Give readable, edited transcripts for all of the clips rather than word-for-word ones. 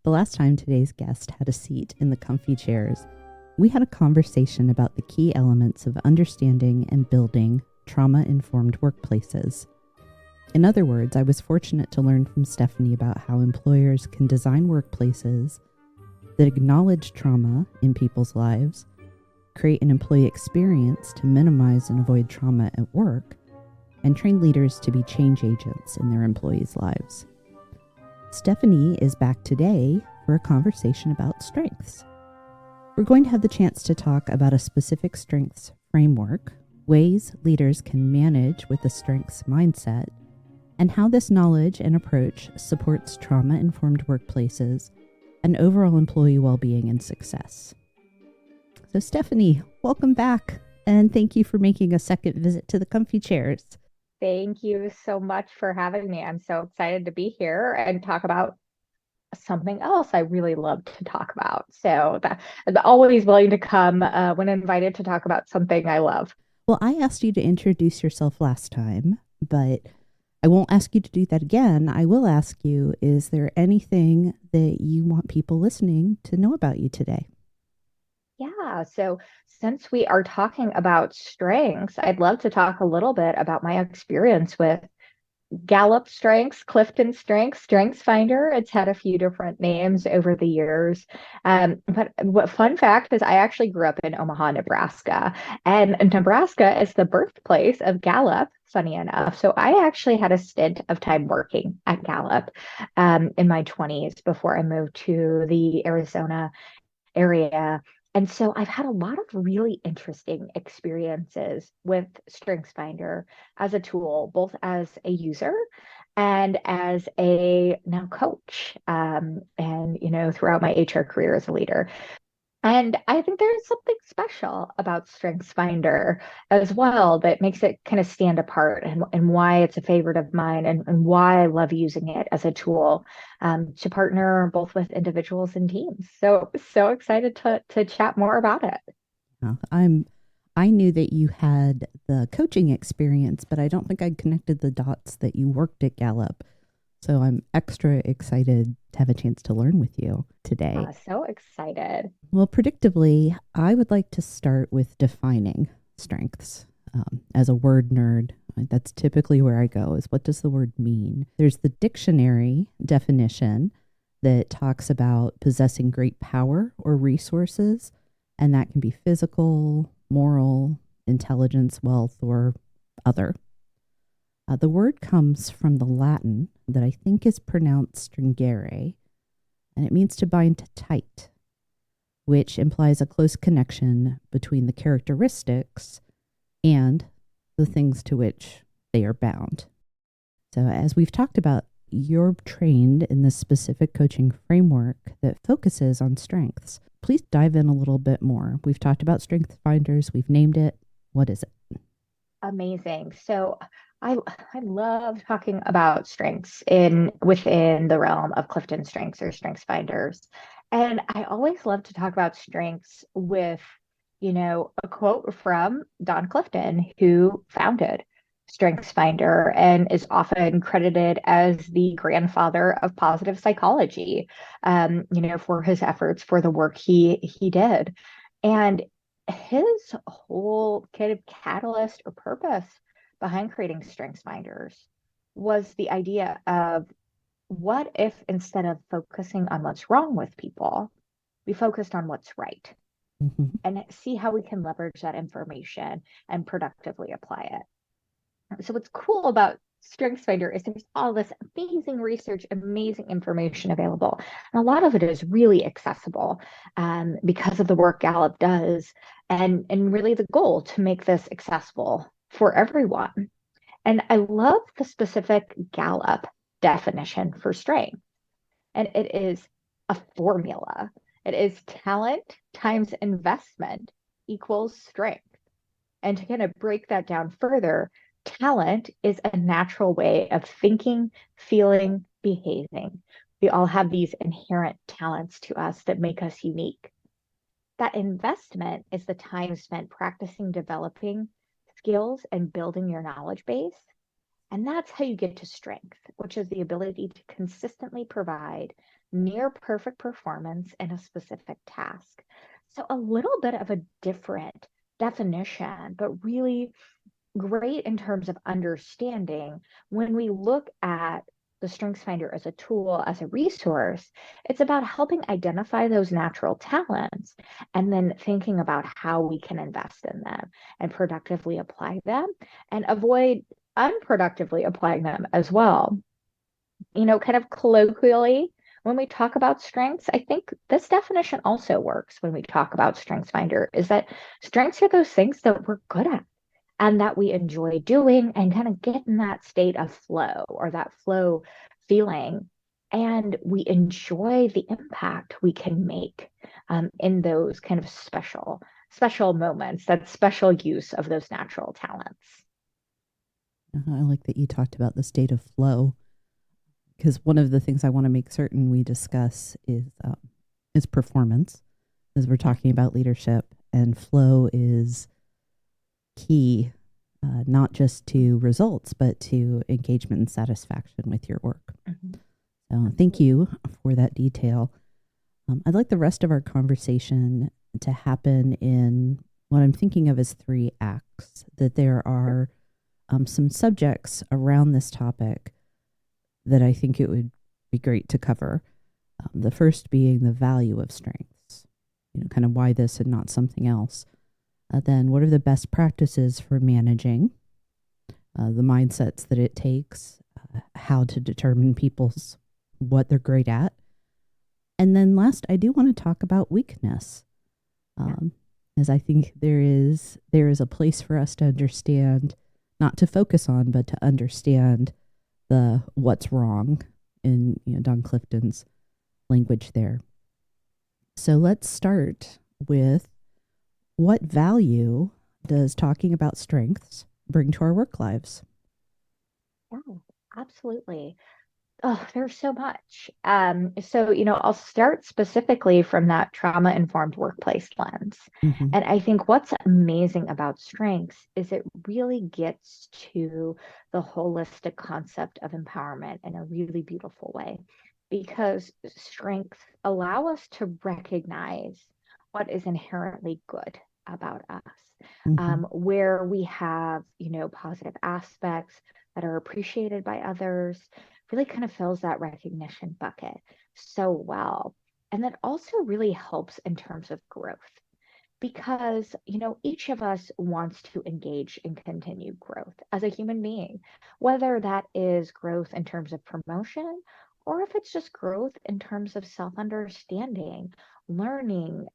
The last time today's guest had a seat in the comfy chairs, we had a conversation about the key elements of understanding and building trauma-informed workplaces. In other words, I was fortunate to learn from Stephanie about how employers can design workplaces that acknowledge trauma in people's lives, create an employee experience to minimize and avoid trauma at work, and train leaders to be change agents in their employees' lives. Stephanie is back today for a conversation about strengths. We're going to have the chance to talk about a specific strengths framework, ways leaders can manage with a strengths mindset, and how this knowledge and approach supports trauma-informed workplaces and overall employee well-being and success. So Stephanie, welcome back, and thank you for making a second visit to the comfy chairs. Thank you so much for having me. I'm so excited to be here and talk about something else I really love to talk about. So I'm always willing to come when invited to talk about something I love. Well, I asked you to introduce yourself last time, but I won't ask you to do that again. I will ask you, is there anything that you want people listening to know about you today? Yeah, so since we are talking about strengths, I'd love to talk a little bit about my experience with Gallup Strengths, Clifton Strengths, Strengths Finder. It's had a few different names over the years. But what fun fact is I actually grew up in Omaha, Nebraska, and Nebraska is the birthplace of Gallup, funny enough. So I actually had a stint of time working at Gallup in my 20s before I moved to the Arizona area. And so I've had a lot of really interesting experiences with StrengthsFinder as a tool, both as a user and as a now coach, throughout my HR career as a leader. And I think there's something special about StrengthsFinder as well that makes it kind of stand apart and why it's a favorite of mine and why I love using it as a tool to partner both with individuals and teams. So excited to chat more about it. I knew that you had the coaching experience, but I don't think I connected the dots that you worked at Gallup. So I'm extra excited to have a chance to learn with you today. So excited. Well, predictably, I would like to start with defining strengths. As a word nerd, that's typically where I go, is what does the word mean? There's the dictionary definition that talks about possessing great power or resources, and that can be physical, moral, intelligence, wealth, or other. The word comes from the Latin that I think is pronounced stringere, and it means to bind tight, which implies a close connection between the characteristics and the things to which they are bound. So as we've talked about, you're trained in this specific coaching framework that focuses on strengths. Please dive in a little bit more. We've talked about strength finders. We've named it. What is it? Amazing. So I love talking about strengths within the realm of Clifton Strengths or Strengths Finders. And I always love to talk about strengths with, a quote from Don Clifton, who founded Strengths Finder and is often credited as the grandfather of positive psychology, for his efforts, for the work he did. And his whole kind of catalyst or purpose behind creating strengths finders was the idea of what if instead of focusing on what's wrong with people, we focused on what's right and see how we can leverage that information and productively apply it. So what's cool about StrengthsFinder is there's all this amazing research, amazing information available. And a lot of it is really accessible because of the work Gallup does and really the goal to make this accessible for everyone. And I love the specific Gallup definition for strength. And it is a formula. It is talent times investment equals strength. And to kind of break that down further, talent is a natural way of thinking, feeling, behaving. We all have these inherent talents to us that make us unique. That investment is the time spent practicing, developing skills and building your knowledge base. And that's how you get to strength, which is the ability to consistently provide near perfect performance in a specific task. So, a little bit of a different definition, but really great in terms of understanding when we look at the StrengthsFinder as a tool, as a resource. It's about helping identify those natural talents and then thinking about how we can invest in them and productively apply them and avoid unproductively applying them as well. Kind of colloquially, when we talk about strengths, I think this definition also works when we talk about StrengthsFinder, is that strengths are those things that we're good at and that we enjoy doing and kind of get in that state of flow or that flow feeling. And we enjoy the impact we can make in those kind of special moments, that special use of those natural talents. I like that you talked about the state of flow, because one of the things I want to make certain we discuss is performance, as we're talking about leadership, and flow is key, not just to results, but to engagement and satisfaction with your work. Mm-hmm. So thank you for that detail. I'd like the rest of our conversation to happen in what I'm thinking of as 3 acts, that there are some subjects around this topic that I think it would be great to cover. The first being the value of strengths, kind of why this and not something else. Then what are the best practices for managing the mindsets that it takes, how to determine what they're great at. And then last, I do want to talk about weakness, as I think there is a place for us to understand, not to focus on, but to understand the what's wrong in Don Clifton's language there. So let's start with, what value does talking about strengths bring to our work lives? Oh, absolutely. Oh, there's so much. So I'll start specifically from that trauma-informed workplace lens. Mm-hmm. And I think what's amazing about strengths is it really gets to the holistic concept of empowerment in a really beautiful way, because strengths allow us to recognize what is inherently good about us, Mm-hmm. where we have, positive aspects that are appreciated by others, really kind of fills that recognition bucket so well. And that also really helps in terms of growth, because, each of us wants to engage in continued growth as a human being, whether that is growth in terms of promotion or if it's just growth in terms of self understanding, learning,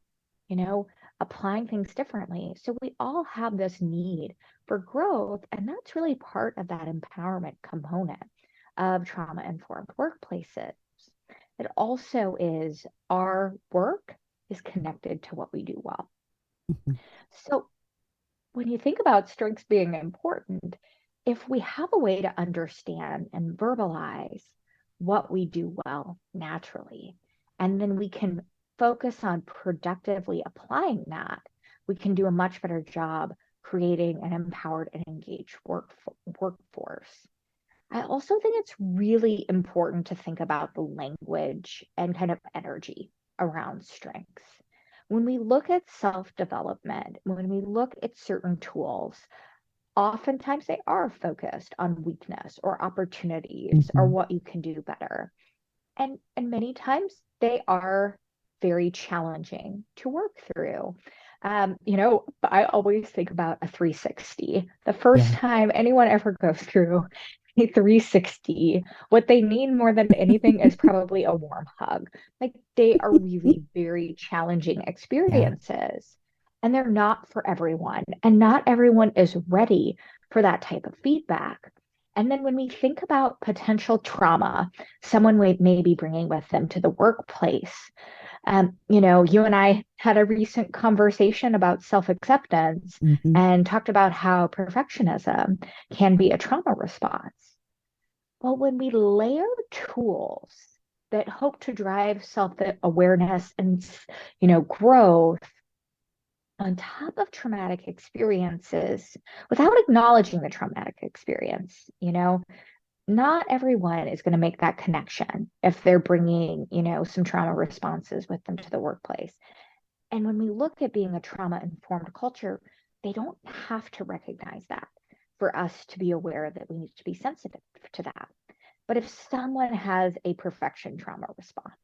you know, applying things differently. So we all have this need for growth, and that's really part of that empowerment component of trauma informed workplaces. It also is our work is connected to what we do well. Mm-hmm. So when you think about strengths being important, if we have a way to understand and verbalize what we do well naturally, and then we can focus on productively applying that, we can do a much better job creating an empowered and engaged workforce. I also think it's really important to think about the language and kind of energy around strengths. When we look at self development, when we look at certain tools, oftentimes they are focused on weakness or opportunities or Mm-hmm. what you can do better. And many times they are very challenging to work through. I always think about a 360. The first Yeah. time anyone ever goes through a 360, what they need more than anything is probably a warm hug. Like, they are really very challenging Yeah. experiences, and they're not for everyone. And not everyone is ready for that type of feedback. And then when we think about potential trauma someone may be bringing with them to the workplace, you and I had a recent conversation about self-acceptance Mm-hmm. and talked about how perfectionism can be a trauma response. Well, when we layer tools that hope to drive self-awareness and, growth, on top of traumatic experiences without acknowledging the traumatic experience. Not everyone is going to make that connection if they're bringing, some trauma responses with them to the workplace. And when we look at being a trauma informed culture, they don't have to recognize that for us to be aware that we need to be sensitive to that. But if someone has a perfection trauma response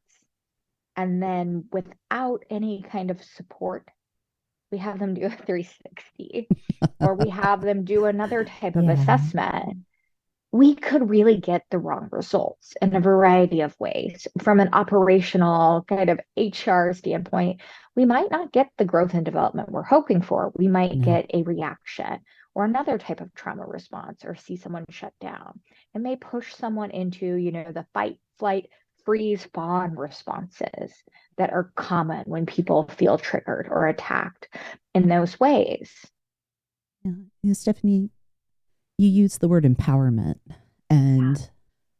and then without any kind of support, we have them do a 360 or we have them do another type of Yeah. assessment, we could really get the wrong results in a variety of ways. From an operational kind of HR standpoint, we might not get the growth and development we're hoping for. We might No. get a reaction or another type of trauma response or see someone shut down. It may push someone into, the fight, flight, freeze, fawn responses that are common when people feel triggered or attacked in those ways. Yeah. Stephanie, you used the word empowerment, Yeah. and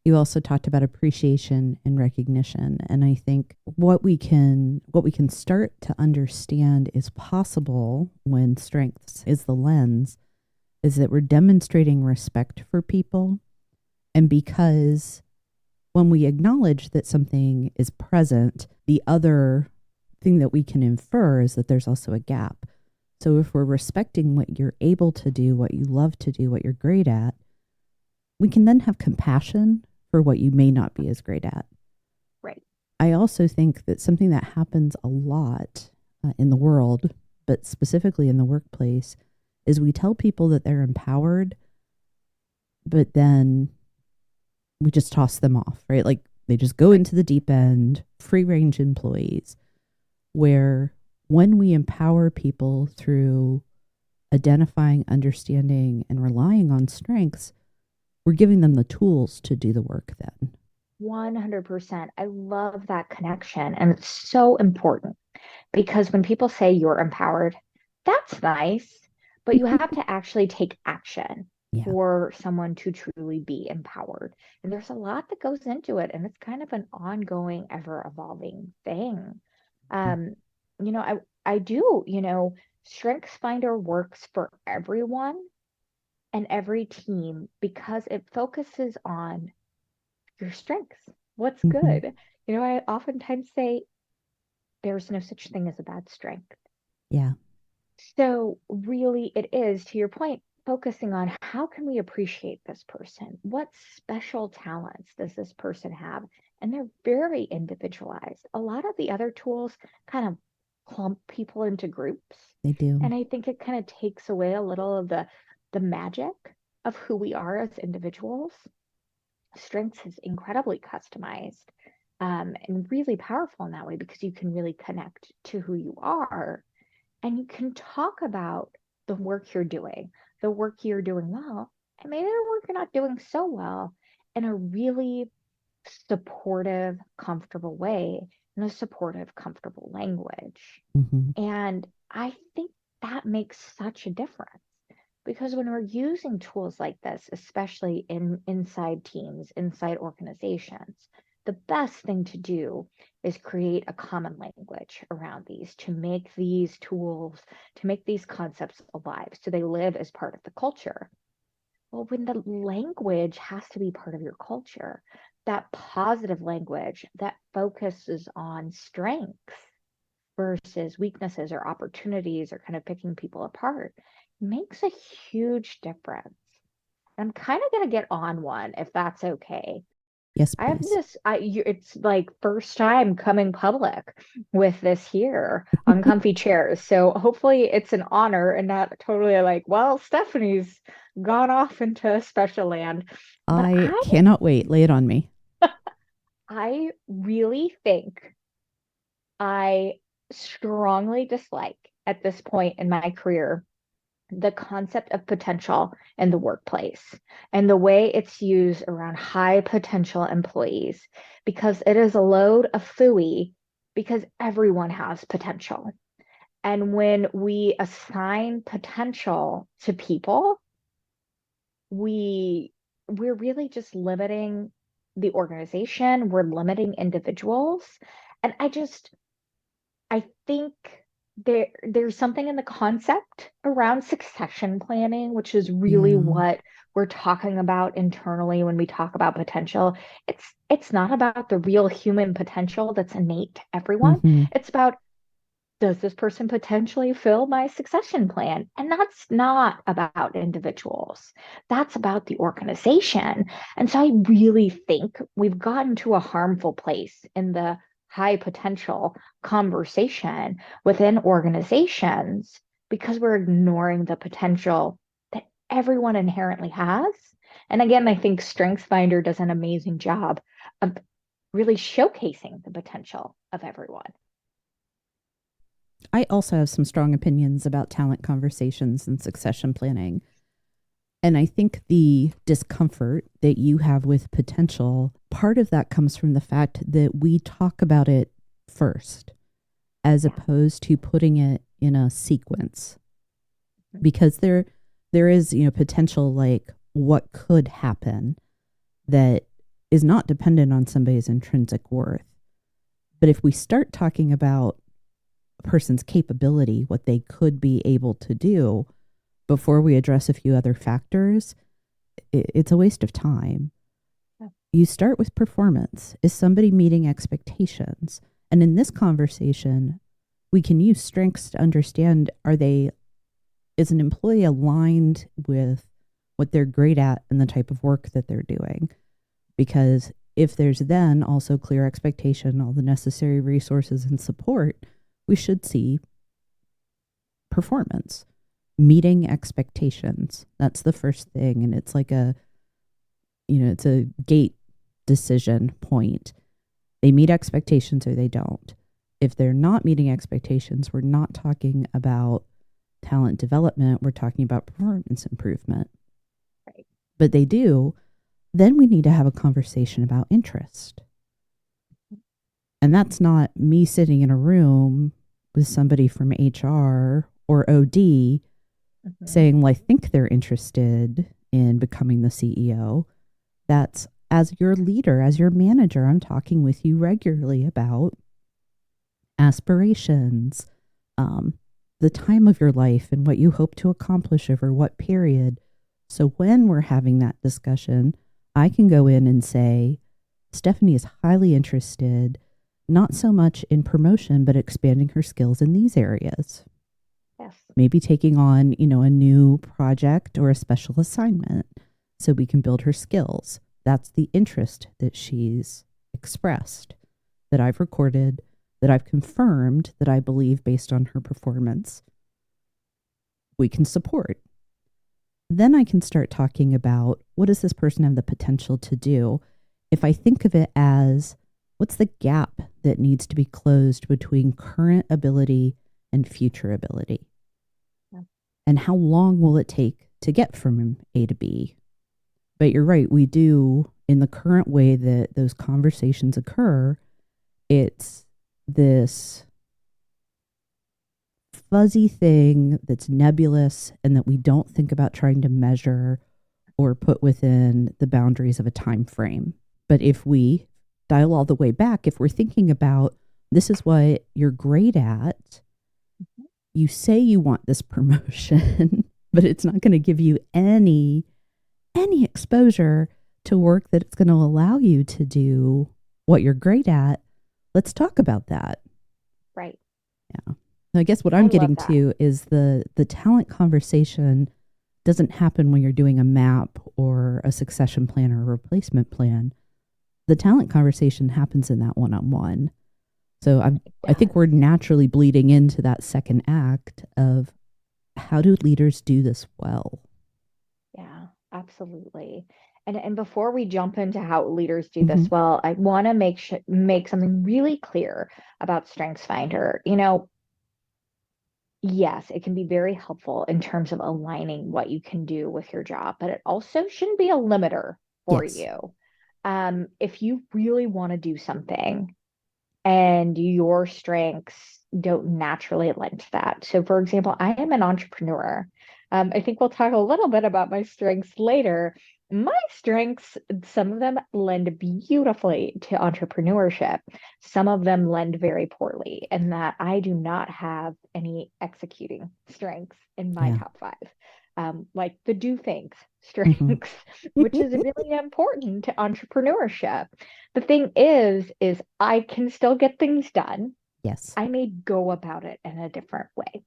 you also talked about appreciation and recognition. And I think what we can start to understand is possible when strengths is the lens is that we're demonstrating respect for people. And because when we acknowledge that something is present, the other thing that we can infer is that there's also a gap. So if we're respecting what you're able to do, what you love to do, what you're great at, we can then have compassion for what you may not be as great at. Right. I also think that something that happens a lot in the world, but specifically in the workplace, is we tell people that they're empowered, but then we just toss them off, right? Like they just go into the deep end, free range employees, where when we empower people through identifying, understanding, and relying on strengths, we're giving them the tools to do the work then. 100%. I love that connection. And it's so important because when people say you're empowered, that's nice, but you have to actually take action Yeah. for someone to truly be empowered. And there's a lot that goes into it, and it's kind of an ongoing, ever evolving thing. Um, I do, StrengthsFinder works for everyone and every team because it focuses on your strengths. What's Mm-hmm. good? I oftentimes say there's no such thing as a bad strength. Yeah. So really it is, to your point, focusing on how can we appreciate this person? What special talents does this person have? And they're very individualized. A lot of the other tools kind of clump people into groups. They do. And I think it kind of takes away a little of the magic of who we are as individuals. Strengths is incredibly customized, and really powerful in that way because you can really connect to who you are and you can talk about the work you're doing well, and maybe the work you're not doing so well in a really supportive, comfortable way, in a supportive, comfortable language. Mm-hmm. And I think that makes such a difference because when we're using tools like this, especially inside teams, inside organizations, the best thing to do is create a common language around these to make these tools, to make these concepts alive so they live as part of the culture. Well, when the language has to be part of your culture, that positive language that focuses on strengths versus weaknesses or opportunities or kind of picking people apart makes a huge difference. I'm kind of going to get on one if that's okay. Yes, I have please. this, it's like first time coming public with this here on comfy chairs. So hopefully it's an honor and not totally like, well, Stephanie's gone off into special land. But I cannot wait. Lay it on me. I really think I strongly dislike at this point in my career the concept of potential in the workplace and the way it's used around high potential employees because it is a load of fooey because everyone has potential. And when we assign potential to people, we we're really just limiting the organization, we're limiting individuals. And I think there's something in the concept around succession planning, which is really Yeah. what we're talking about internally when we talk about potential. It's not about the real human potential that's innate to everyone. Hmm. It's about, does this person potentially fill my succession plan? And that's not about individuals. That's about the organization. And so I really think we've gotten to a harmful place in the high potential conversation within organizations because we're ignoring the potential that everyone inherently has. And again, I think StrengthsFinder does an amazing job of really showcasing the potential of everyone. I also have some strong opinions about talent conversations and succession planning. And I think the discomfort that you have with potential, part of that comes from the fact that we talk about it first, as Yeah. opposed to putting it in a sequence. Because there is, potential, like what could happen that is not dependent on somebody's intrinsic worth. But if we start talking about a person's capability, what they could be able to do, before we address a few other factors, it's a waste of time. Yeah. You start with performance. Is somebody meeting expectations? And in this conversation, we can use strengths to understand, is an employee aligned with what they're great at and the type of work that they're doing? Because if there's then also clear expectation, all the necessary resources and support, we should see performance, meeting expectations. That's the first thing. And it's like it's a gate decision point. They meet expectations or they don't. If they're not meeting expectations, we're not talking about talent development. We're talking about performance improvement. Right. But they do, then we need to have a conversation about interest. And that's not me sitting in a room with somebody from HR or OD Mhm. saying, well, I think they're interested in becoming the CEO. That's, as your leader, as your manager, I'm talking with you regularly about aspirations, um, the time of your life and what you hope to accomplish over what period. So when we're having that discussion, I can go in and say, Stephanie is highly interested, not so much in promotion, but expanding her skills in these areas. Yes. Maybe taking on, a new project or a special assignment so we can build her skills. That's the interest that she's expressed, that I've recorded, that I've confirmed, that I believe based on her performance we can support. Then I can start talking about, what does this person have the potential to do? If I think of it as, what's the gap that needs to be closed between current ability and future ability? Yeah. And how long will it take to get from A to B? But you're right, we do, in the current way that those conversations occur, it's this fuzzy thing that's nebulous and that we don't think about trying to measure or put within the boundaries of a time frame. But if we dial all the way back, if we're thinking about, this is what you're great at, Mhm. you say you want this promotion, but it's not going to give you any exposure to work that it's going to allow you to do what you're great at. Let's talk about that. Right. Yeah. I guess what I I'm love getting that. to is the talent conversation doesn't happen when you're doing a map or a succession plan or a replacement plan. The talent conversation happens in that one-on-one. So It I think we're does. naturally bleeding into that second act of, how do leaders do this well? Yeah, absolutely. And before we jump into how leaders do Mm-hmm. this well, I want to make something really clear about StrengthsFinder. Yes, it can be very helpful in terms of aligning what you can do with your job, but it also shouldn't be a limiter for Yes. you. If you really want to do something and your strengths don't naturally lend to that. So, for example, I am an entrepreneur. I think we'll talk a little bit about my strengths later, My strengths, some of them lend beautifully to entrepreneurship. Some of them lend very poorly, and that I do not have any executing strengths in my Yeah. top five. Like the do things Hmm. strengths, which is really important to entrepreneurship. The thing is I can still get things done. Yes. I may go about it in a different way.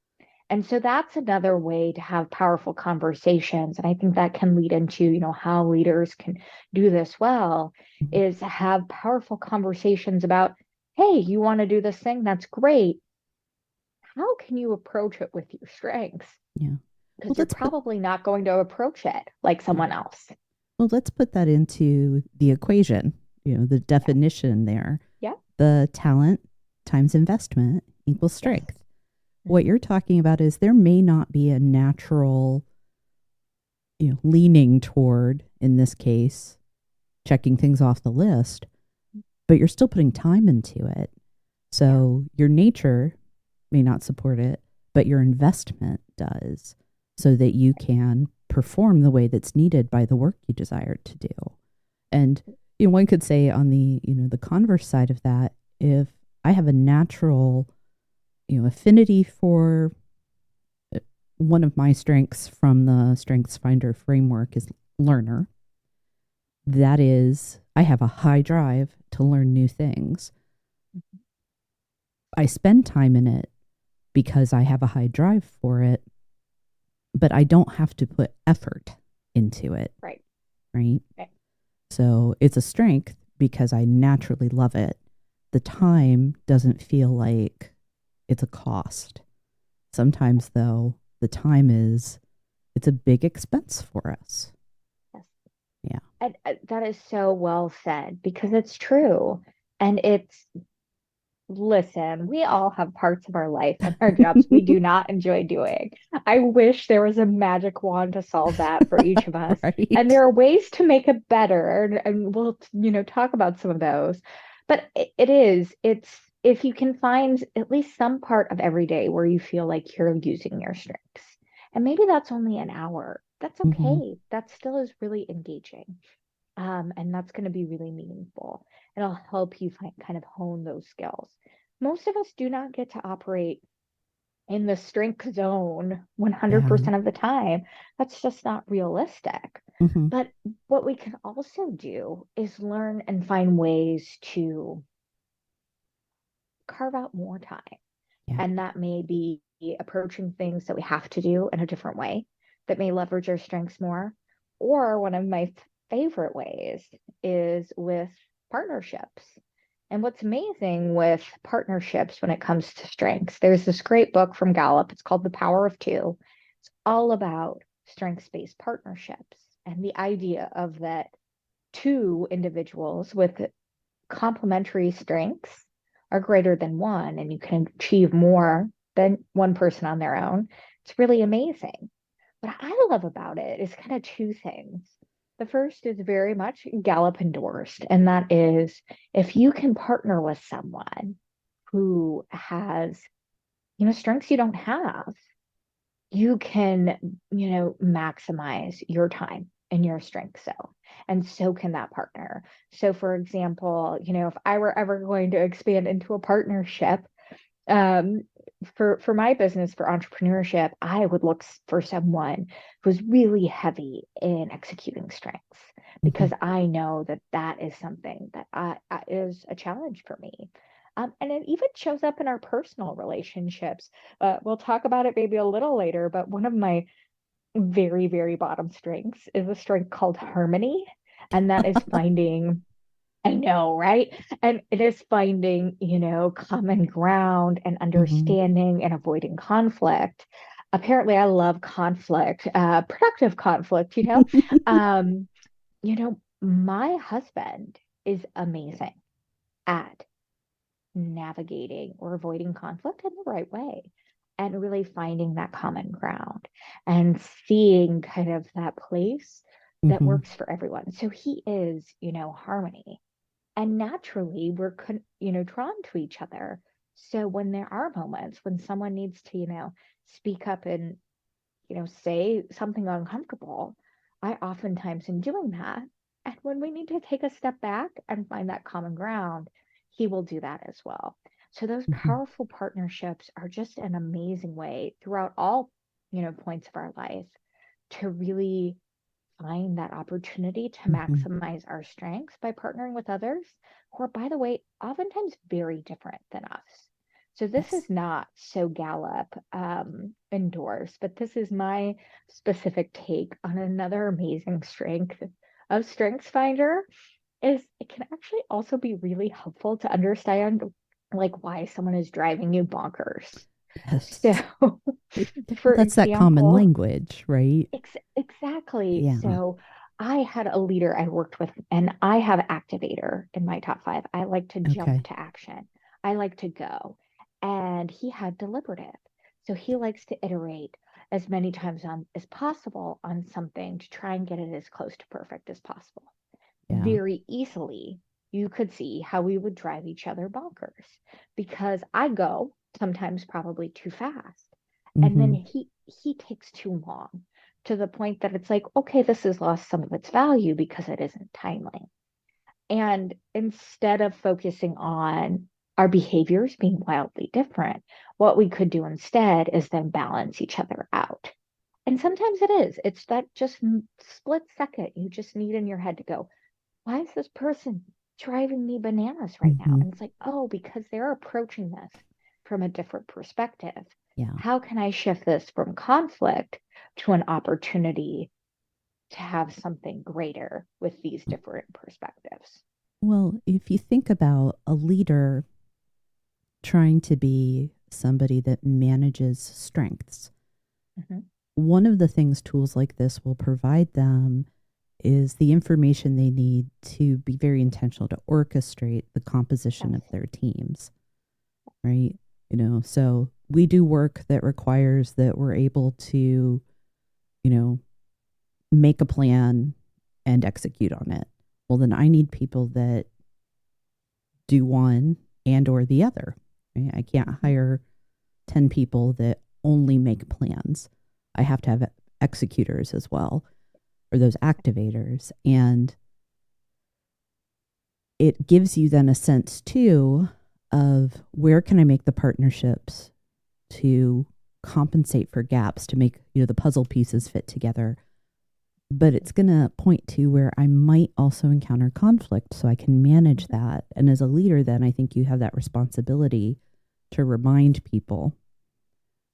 And so that's another way to have powerful conversations. And I think that can lead into, how leaders can do this well Mhm. is have powerful conversations about, hey, you want to do this thing? That's great. How can you approach it with your strengths? Yeah. Well, Because you're let's put probably not going to approach it like yeah. someone else. Well, let's put that into the equation. The Yeah. definition there. Yeah. The talent times investment equals Yes. strength. What you're talking about is there may not be a natural, leaning toward, in this case, checking things off the list, but you're still putting time into it. Yeah. So your nature may not support it, but your investment does, so that you can perform the way that's needed by the work you desire to do. And one could say on the converse side of that, if I have a natural affinity for one of my strengths from the Strengths Finder framework is learner. That is, I have a high drive to learn new things. I spend time in it because I have a high drive for it, but I don't have to put effort into it, Right. right? Right. So it's a strength because I naturally love it. The time doesn't feel like it's a cost. Sometimes, though, the time it's a big expense for us. Yes. Yeah. And that is so well said because it's true. And it's Listen, we all have parts of our life and our jobs we do not enjoy doing. I wish there was a magic wand to solve that for each of us. And Right. there are ways to make it better, and we'll, talk about some of those. But it's if you can find at least some part of every day where you feel like you're using your strengths. And maybe that's only an hour. That's Hmm. okay. That still is really engaging. And that's going to be really meaningful. It'll help you kind of hone those skills. Most of us do not get to operate in the strength zone Yeah. 100% of the time. That's just not realistic. Hmm. But what we can also do is learn and find ways to carve out more time. Yeah. And that may be approaching things that we have to do in a different way that may leverage our strengths more. Or one of my favorite ways is with partnerships. And what's amazing with partnerships when it comes to strengths, there's this great book from Gallup. It's called The Power of Two. It's all about strengths-based partnerships and the idea of that two individuals with complementary strengths are greater than one and you can achieve more than one person on their own. It's really amazing. What I love about it is kind of two things. The first is very much Gallup endorsed, and that is if you can partner with someone who has, strengths you don't have, you can, maximize your time in your strength zone. And so can that partner. So, for example, if I were ever going to expand into a partnership, um, for my business, for entrepreneurship, I would look for someone who's really heavy in executing strengths Hmm. because I know that that is something that is a challenge for me. And it even shows up in our personal relationships. We'll talk about it maybe a little later, but one of my very, very bottom strengths is a strength called harmony. And that is finding, I know, right? And it is finding, common ground and Hmm. understanding and avoiding conflict. Apparently, I love conflict, productive conflict, Um, my husband is amazing at navigating or avoiding conflict in the right way and really finding that common ground and seeing kind of that place that Hmm. works for everyone. So he is, harmony. And naturally, we're, drawn to each other. So when there are moments when someone needs to, speak up and, say something uncomfortable, I oftentimes in doing that, and when we need to take a step back and find that common ground, he will do that as well. So those Mhm. powerful partnerships are just an amazing way throughout all, points of our life to really find that opportunity to Mhm. maximize our strengths by partnering with others who are, by the way, oftentimes very different than us. So this Yes. is not so Gallup endorsed, but this is my specific take on another amazing strength of StrengthsFinder is it can actually also be really helpful to understand like why someone is driving you bonkers. So, Yes. Well, for that's that common example, language, right? exactly. Yeah. So I had a leader I worked with, and I have activator in my top five. I like to jump Okay. to action. I like to go. And he had deliberative. So he likes to iterate as many times as possible on something to try and get it as close to perfect as possible. Yeah. Very easily, you could see how we would drive each other bonkers because I go sometimes probably too fast. And then Mhm. he takes too long to the point that it's like, okay, this has lost some of its value because it isn't timely. And instead of focusing on our behaviors being wildly different, what we could do instead is then balance each other out. And sometimes it is. It's that just split second you just need in your head to go, why is this person driving me bananas right now? Mhm. And it's like, oh, because they're approaching this from a different perspective. Yeah. How can I shift this from conflict to an opportunity to have something greater with these different perspectives? Well, if you think about a leader trying to be somebody that manages strengths, Hmm. one of the things tools like this will provide them is the information they need to be very intentional to orchestrate the composition Yes. of their teams, right? So we do work that requires that we're able to, know, make a plan and execute on it. Well, then I need people that do one and or the other. Right? I can't Hmm. hire 10 people that only make plans. I have to have executors as well, or those activators. And it gives you then a sense too of where can I make the partnerships to compensate for gaps to make, the puzzle pieces fit together. But it's going to point to where I might also encounter conflict so I can manage Hmm. that. And as a leader, then I think you have that responsibility to remind people,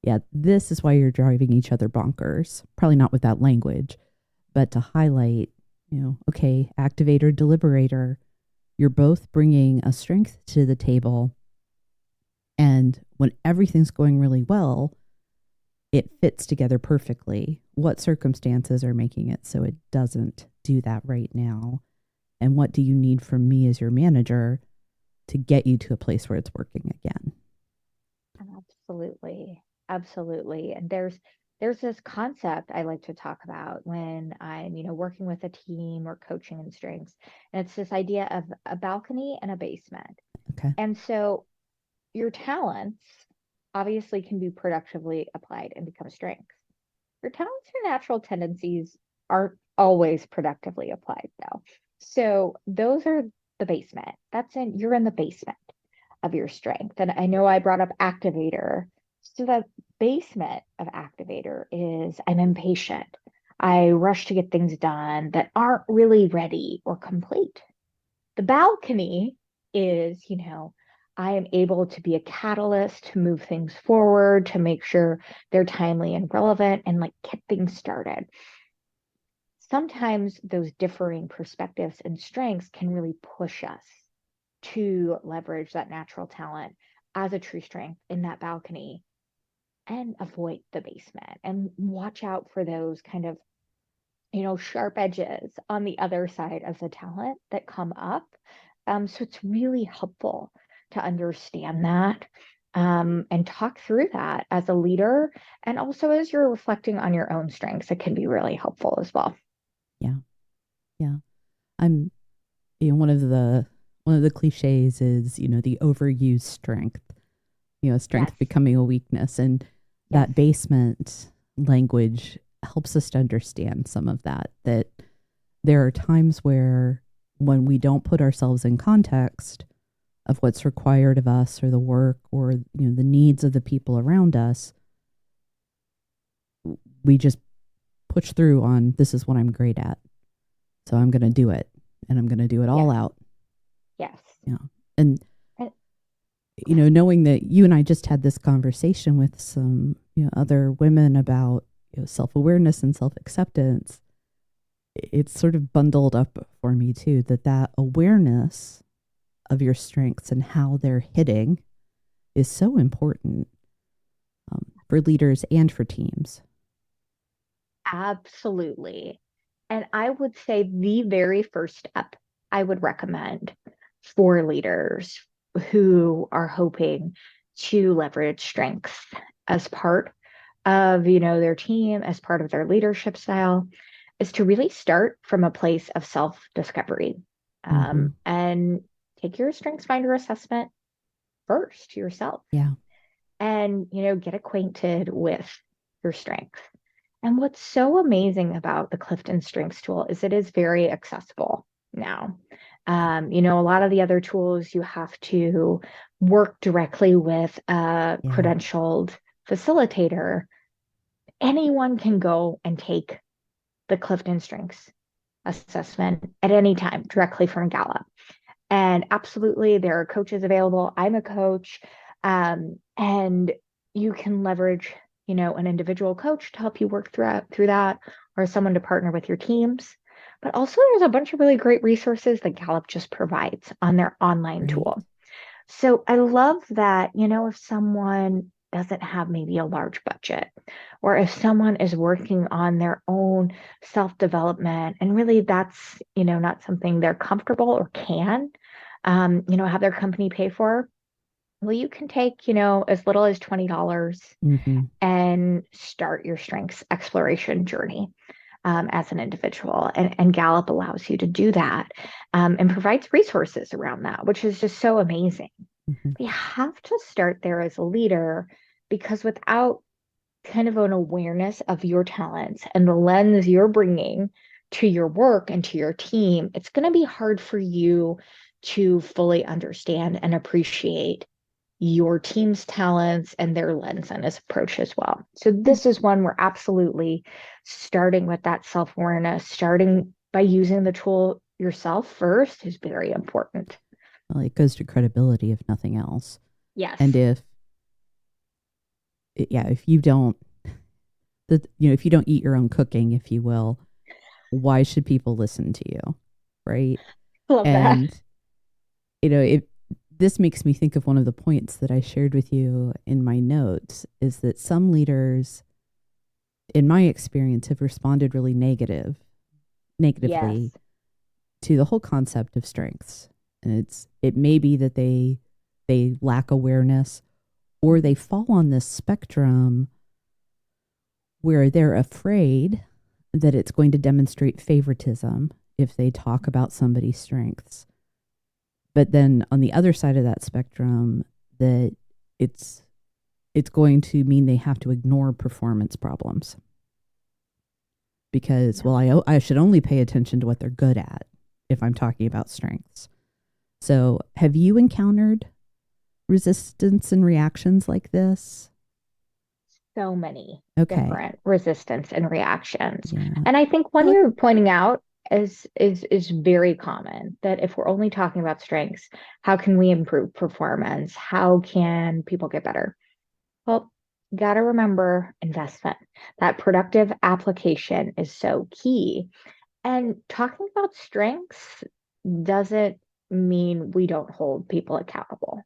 yeah, this is why you're driving each other bonkers. Probably not with that language, but to highlight, okay, activator, deliberator, you're both bringing a strength to the table. And when everything's going really well, it fits together perfectly. What circumstances are making it so it doesn't do that right now? And what do you need from me as your manager to get you to a place where it's working again? Absolutely. Absolutely. And there's this concept I like to talk about when I'm, working with a team or coaching in strengths. And it's this idea of a balcony and a basement. Okay. And so your talents obviously can be productively applied and become strengths. Your talents and natural tendencies aren't always productively applied, though. So those are the basement. You're in the basement of your strength. And I know I brought up activator. So the basement of activator is I'm impatient. I rush to get things done that aren't really ready or complete. The balcony is, I am able to be a catalyst to move things forward, to make sure they're timely and relevant and like get things started. Sometimes those differing perspectives and strengths can really push us to leverage that natural talent as a true strength in that balcony and avoid the basement and watch out for those kind of sharp edges on the other side of the talent that come up. So it's really helpful to understand that and talk through that as a leader. And also as you're reflecting on your own strengths, it can be really helpful as well. Yeah. Yeah. I'm, one of the cliches is, the overused strength, Yes, strength becoming a weakness. And yes. that basement language helps us to understand some of that, that there are times where when we don't put ourselves in context of what's required of us or the work or the needs of the people around us, we just push through on this is what I'm great at. So I'm going to do it and I'm going to do it all Yes. out. Yes. Yeah. And, And knowing that you and I just had this conversation with some, other women about self-awareness and self-acceptance, it's sort of bundled up for me too, that awareness of your strengths and how they're hitting is so important for leaders and for teams. absolutely. And I would say the very first step I would recommend for leaders who are hoping to leverage strengths as part of, their team, as part of their leadership style, is to really start from a place of self-discovery, Mm-hmm. and take your strengths finder assessment first yourself, Yeah. and, get acquainted with your strengths. And what's so amazing about the Clifton Strengths tool is it is very accessible now. A lot of the other tools you have to work directly with a Yeah. credentialed facilitator. Anyone can go and take the Clifton Strengths assessment at any time directly from Gallup. And absolutely, there are coaches available. I'm a coach. And you can leverage, an individual coach to help you work through that, or someone to partner with your teams. But also, there's a bunch of really great resources that Gallup just provides on their online Right. tool. So I love that, if someone doesn't have maybe a large budget, or if someone is working on their own self-development and really that's, not something they're comfortable or can, have their company pay for, well, you can take, as little as $20 Mm-hmm. and start your strengths exploration journey. As an individual. And Gallup allows you to do that, and provides resources around that, which is just so amazing. Mm-hmm. You have to start there as a leader, because without kind of an awareness of your talents and the lens you're bringing to your work and to your team, it's going to be hard for you to fully understand and appreciate your team's talents and their lens and his approach as well. So Yeah. this is one where absolutely starting with that self-awareness, starting by using the tool yourself first, is very important. Well, it goes to credibility if nothing else. And Yes. if you don't, if you don't eat your own cooking, if you will, why should people listen to you? Right. Love that. And, it, this makes me think of one of the points that I shared with you in my notes is that some leaders, in my experience, have responded really negatively Yes. to the whole concept of strengths. And it may be that they lack awareness, or they fall on this spectrum where they're afraid that it's going to demonstrate favoritism if they talk about somebody's strengths. But then on the other side of that spectrum, that it's going to mean they have to ignore performance problems because, Yep. well, I should only pay attention to what they're good at if I'm talking about strengths. So have you encountered resistance and reactions like this? So many Okay. different resistance and reactions. Yeah. And I think one Well, you're pointing out is very common, that if we're only talking about strengths, how can we improve performance? How can people get better? Well, got to remember investment. That productive application is so key. And talking about strengths doesn't mean we don't hold people accountable.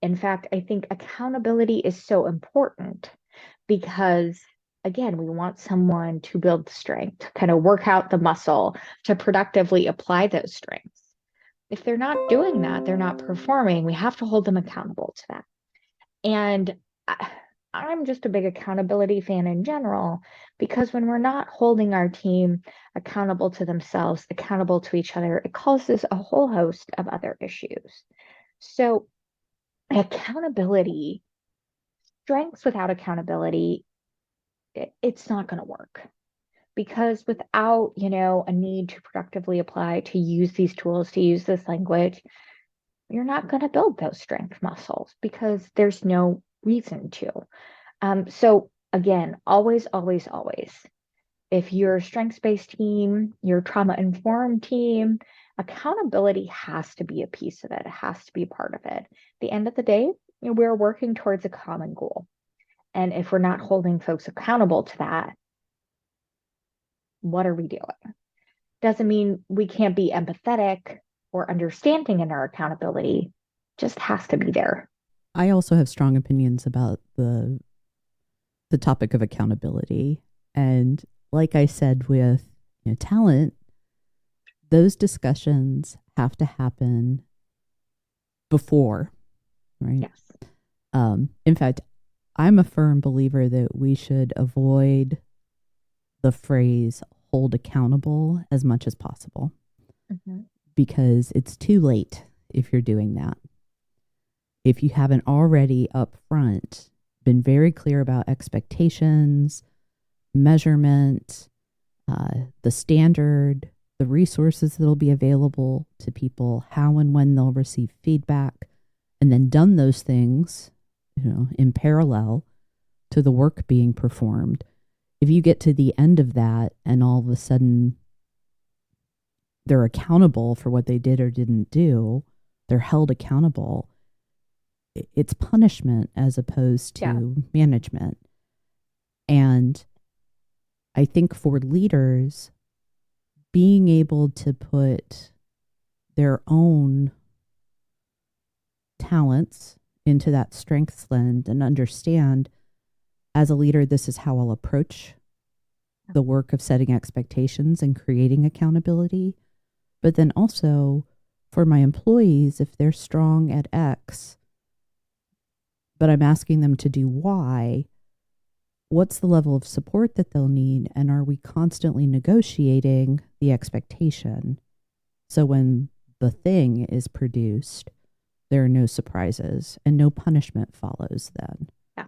In fact, I think accountability is so important because, again, we want someone to build strength, to kind of work out the muscle, to productively apply those strengths. If they're not doing that, they're not performing, we have to hold them accountable to that. And I'm just a big accountability fan in general, because when we're not holding our team accountable to themselves, accountable to each other, it causes a whole host of other issues. So, accountability, strengths without accountability, it's not going to work. because without, a need to productively apply, to use these tools, to use this language, you're not going to build those strength muscles because there's no reason to. So again, always, always, always, if you're a strengths-based team, your trauma-informed team, accountability has to be a piece of it. It has to be part of it. At the end of the day, we're working towards a common goal. And if we're not holding folks accountable to that, what are we doing? Doesn't mean we can't be empathetic or understanding in our accountability, just has to be there. I also have strong opinions about the topic of accountability. And like I said with talent, those discussions have to happen before, right? Yes. In fact, I'm a firm believer that we should avoid the phrase hold accountable as much as possible, Mm-hmm. because it's too late if you're doing that. If you haven't already up front been very clear about expectations, measurement, the standard, the resources that'll be available to people, how and when they'll receive feedback, and then done those things, in parallel to the work being performed. If you get to the end of that and all of a sudden they're accountable for what they did or didn't do, they're held accountable, it's punishment as opposed to management. And I think for leaders, being able to put their own talents into that strengths lens and understand, as a leader, this is how I'll approach the work of setting expectations and creating accountability. But then also for my employees, if they're strong at X, but I'm asking them to do Y, what's the level of support that they'll need? And are we constantly negotiating the expectation? So when the thing is produced, there are no surprises and no punishment follows then. Yeah.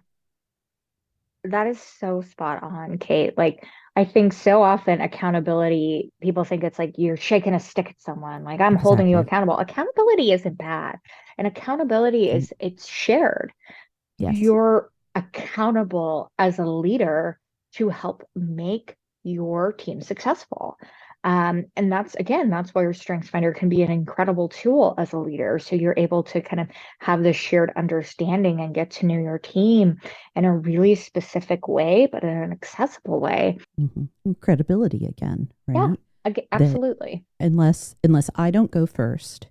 That is so spot on, Kate. Like, I think so often accountability, people think it's like you're shaking a stick at someone, like I'm holding you Exactly. accountable. Accountability isn't bad. And accountability Mm. it's shared. Yes. You're accountable as a leader to help make your team successful. And that's again, that's why your Strengths Finder can be an incredible tool as a leader. So you're able to kind of have this shared understanding and get to know your team in a really specific way, but in an accessible way. Mm-hmm. Credibility again, Yeah, right? That absolutely. unless I don't go first,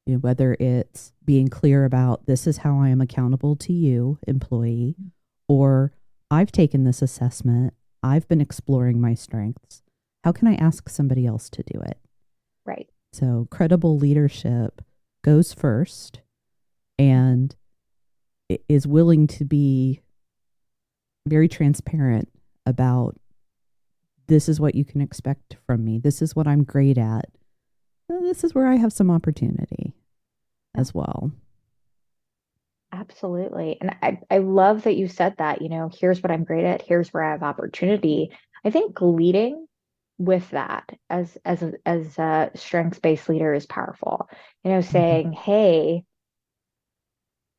whether it's being clear about this is how I am accountable to you, employee, or I've taken this assessment, I've been exploring my strengths. How can I ask somebody else to do it? Right. So credible leadership goes first and is willing to be very transparent about, this is what you can expect from me. This is what I'm great at. This is where I have some opportunity as well. Absolutely. And I love that you said that, here's what I'm great at, here's where I have opportunity. I think leading with that as a strengths-based leader is powerful. Mm-hmm. Saying, hey,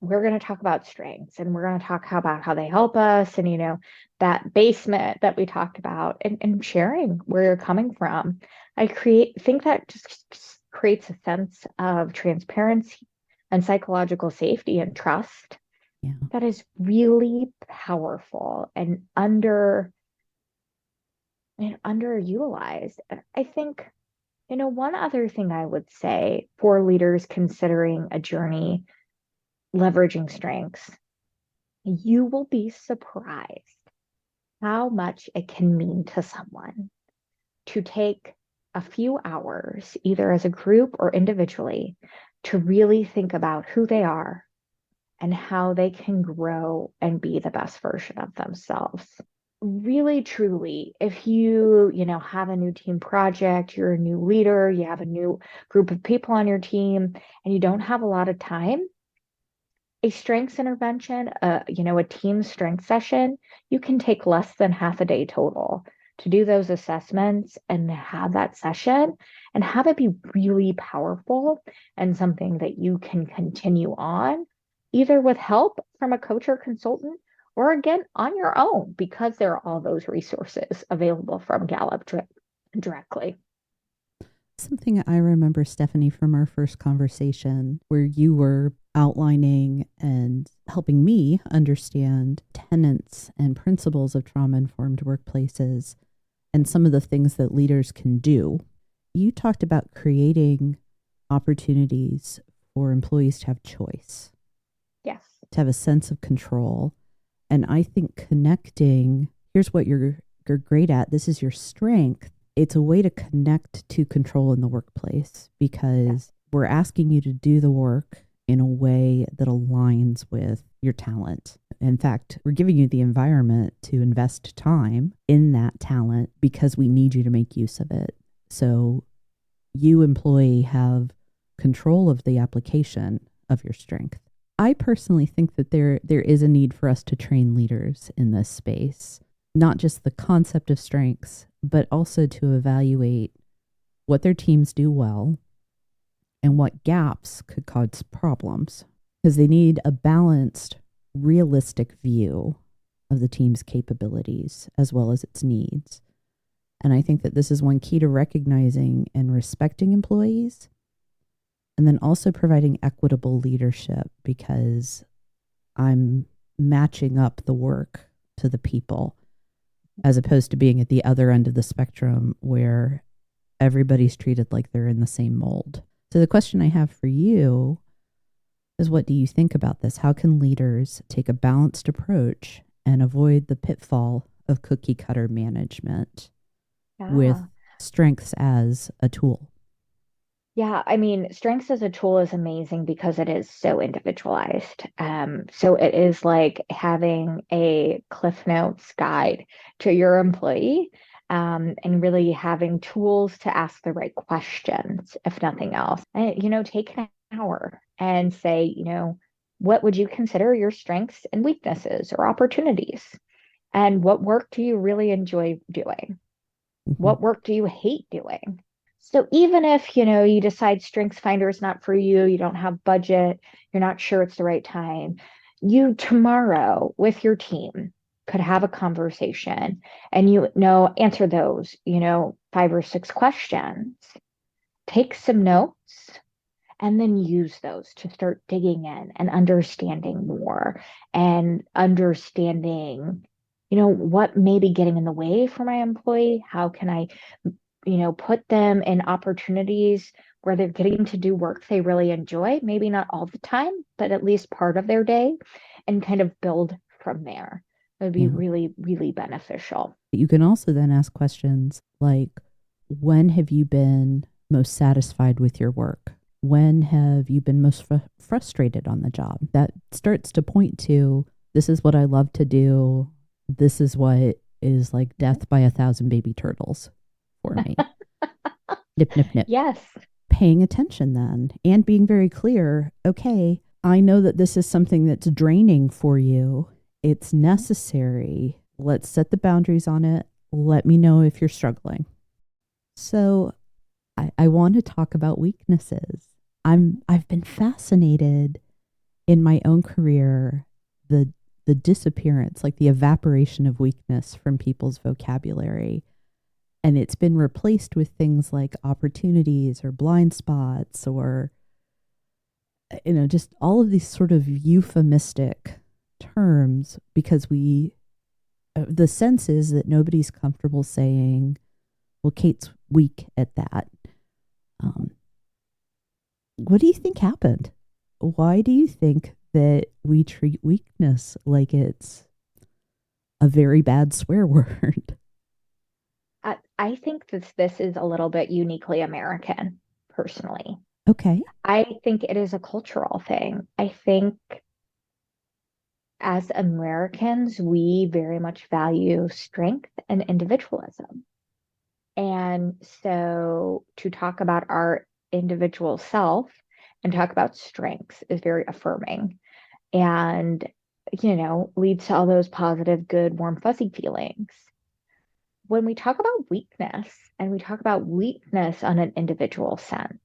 we're going to talk about strengths and we're going to talk about how they help us and that basement that we talked about and sharing where you're coming from. Think that just creates a sense of transparency and psychological safety and trust Yeah. that is really powerful and underutilized. I think, one other thing I would say for leaders considering a journey leveraging strengths, you will be surprised how much it can mean to someone to take a few hours, either as a group or individually, to really think about who they are and how they can grow and be the best version of themselves. Really, truly, if have a new team project, you're a new leader, you have a new group of people on your team, and you don't have a lot of time, a strengths intervention, a team strength session, you can take less than half a day total to do those assessments and have that session and have it be really powerful and something that you can continue on, either with help from a coach or consultant, or again on your own, because there are all those resources available from Gallup directly. Something I remember, Stephanie, from our first conversation, where you were outlining and helping me understand tenets and principles of trauma informed workplaces and some of the things that leaders can do. You talked about creating opportunities for employees to have choice, Yes. to have a sense of control. And I think connecting, here's what you're great at, this is your strength. It's a way to connect to control in the workplace because we're asking you to do the work in a way that aligns with your talent. In fact, we're giving you the environment to invest time in that talent because we need you to make use of it. So you, employee, have control of the application of your strength. I personally think that there is a need for us to train leaders in this space, not just the concept of strengths, but also to evaluate what their teams do well and what gaps could cause problems, because they need a balanced, realistic view of the team's capabilities as well as its needs. And I think that this is one key to recognizing and respecting employees, and then also providing equitable leadership, because I'm matching up the work to the people as opposed to being at the other end of the spectrum where everybody's treated like they're in the same mold. So the question I have for you is, what do you think about this? How can leaders take a balanced approach and avoid the pitfall of cookie cutter management with strengths as a tool? Yeah, I mean, strengths as a tool is amazing because it is so individualized. So it is like having a Cliff Notes guide to your employee, and really having tools to ask the right questions, if nothing else. And, take an hour and say, what would you consider your strengths and weaknesses or opportunities? And what work do you really enjoy doing? Mm-hmm. What work do you hate doing? So even if, you decide Strengths Finder is not for you, you don't have budget, you're not sure it's the right time, you tomorrow with your team could have a conversation and answer those, 5 or 6 questions, take some notes, and then use those to start digging in and understanding more and understanding, what may be getting in the way for my employee. How can I put them in opportunities where they're getting to do work they really enjoy, maybe not all the time, but at least part of their day, and kind of build from there. It would be Yeah. really, really beneficial. You can also then ask questions like, when have you been most satisfied with your work? When have you been most frustrated on the job? That starts to point to, this is what I love to do. This is what is like death by 1,000 baby turtles for me. Nip, nip, nip. Yes. Paying attention then and being very clear. Okay, I know that this is something that's draining for you. It's necessary. Let's set the boundaries on it. Let me know if you're struggling. So I want to talk about weaknesses. I've been fascinated in my own career, the disappearance, like the evaporation of weakness from people's vocabulary. And it's been replaced with things like opportunities or blind spots or, just all of these sort of euphemistic terms, because the sense is that nobody's comfortable saying, well, Kate's weak at that. What do you think happened? Why do you think that we treat weakness like it's a very bad swear word? I think this is a little bit uniquely American, personally. Okay. I think it is a cultural thing. I think as Americans, we very much value strength and individualism. And so to talk about our individual self and talk about strengths is very affirming and, leads to all those positive, good, warm, fuzzy feelings. when we talk about weakness and we talk about weakness on an individual sense,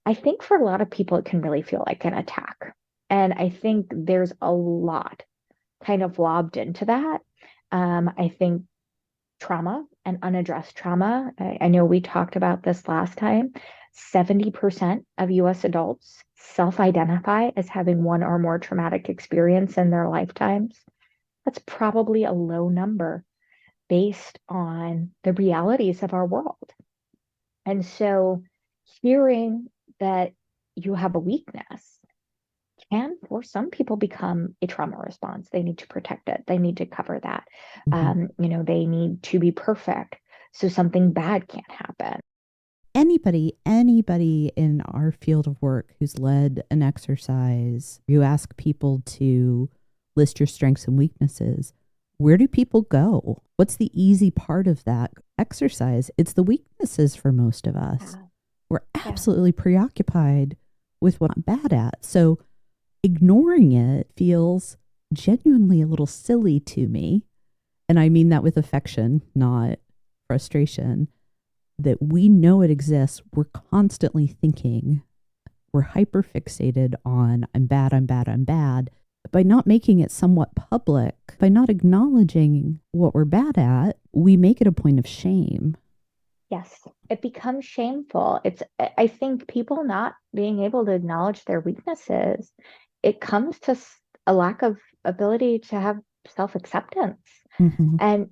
I think for a lot of people, it can really feel like an attack. And I think there's a lot kind of lobbed into that. I think trauma and unaddressed trauma, I know we talked about this last time. 70% of US adults self identify as having one or more traumatic experience in their lifetimes. That's probably a low number based on the realities of our world. And so hearing that you have a weakness can, for some people, become a trauma response. They need to protect it. They need to cover that. Mm-hmm. They need to be perfect so something bad can't happen. Anybody in our field of work who's led an exercise, you ask people to list your strengths and weaknesses. Where do people go? What's the easy part of that exercise? It's the weaknesses for most of us. Yeah. We're Yeah. absolutely preoccupied with what I'm bad at. So ignoring it feels genuinely a little silly to me. And I mean that with affection, not frustration, that we know it exists. We're constantly thinking, we're hyper fixated on I'm bad, I'm bad, I'm bad. By not making it somewhat public, by not acknowledging what we're bad at, we make it a point of shame. Yes, it becomes shameful. I think people not being able to acknowledge their weaknesses, it comes to a lack of ability to have self-acceptance. Mm-hmm. And,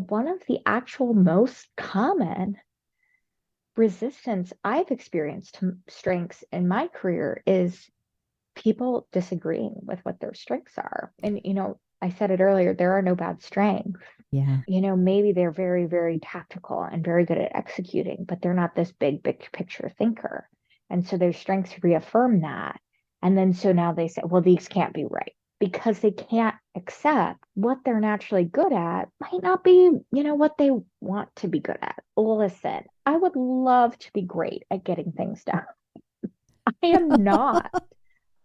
one of the actual most common resistance I've experienced to strengths in my career is people disagreeing with what their strengths are. And, I said it earlier, there are no bad strengths. Yeah. Maybe they're very, very tactical and very good at executing, but they're not this big picture thinker. And so their strengths reaffirm that. And then so now they say, well, these can't be right because they can't accept what they're naturally good at might not be, what they want to be good at. Listen, I would love to be great at getting things done. I am not.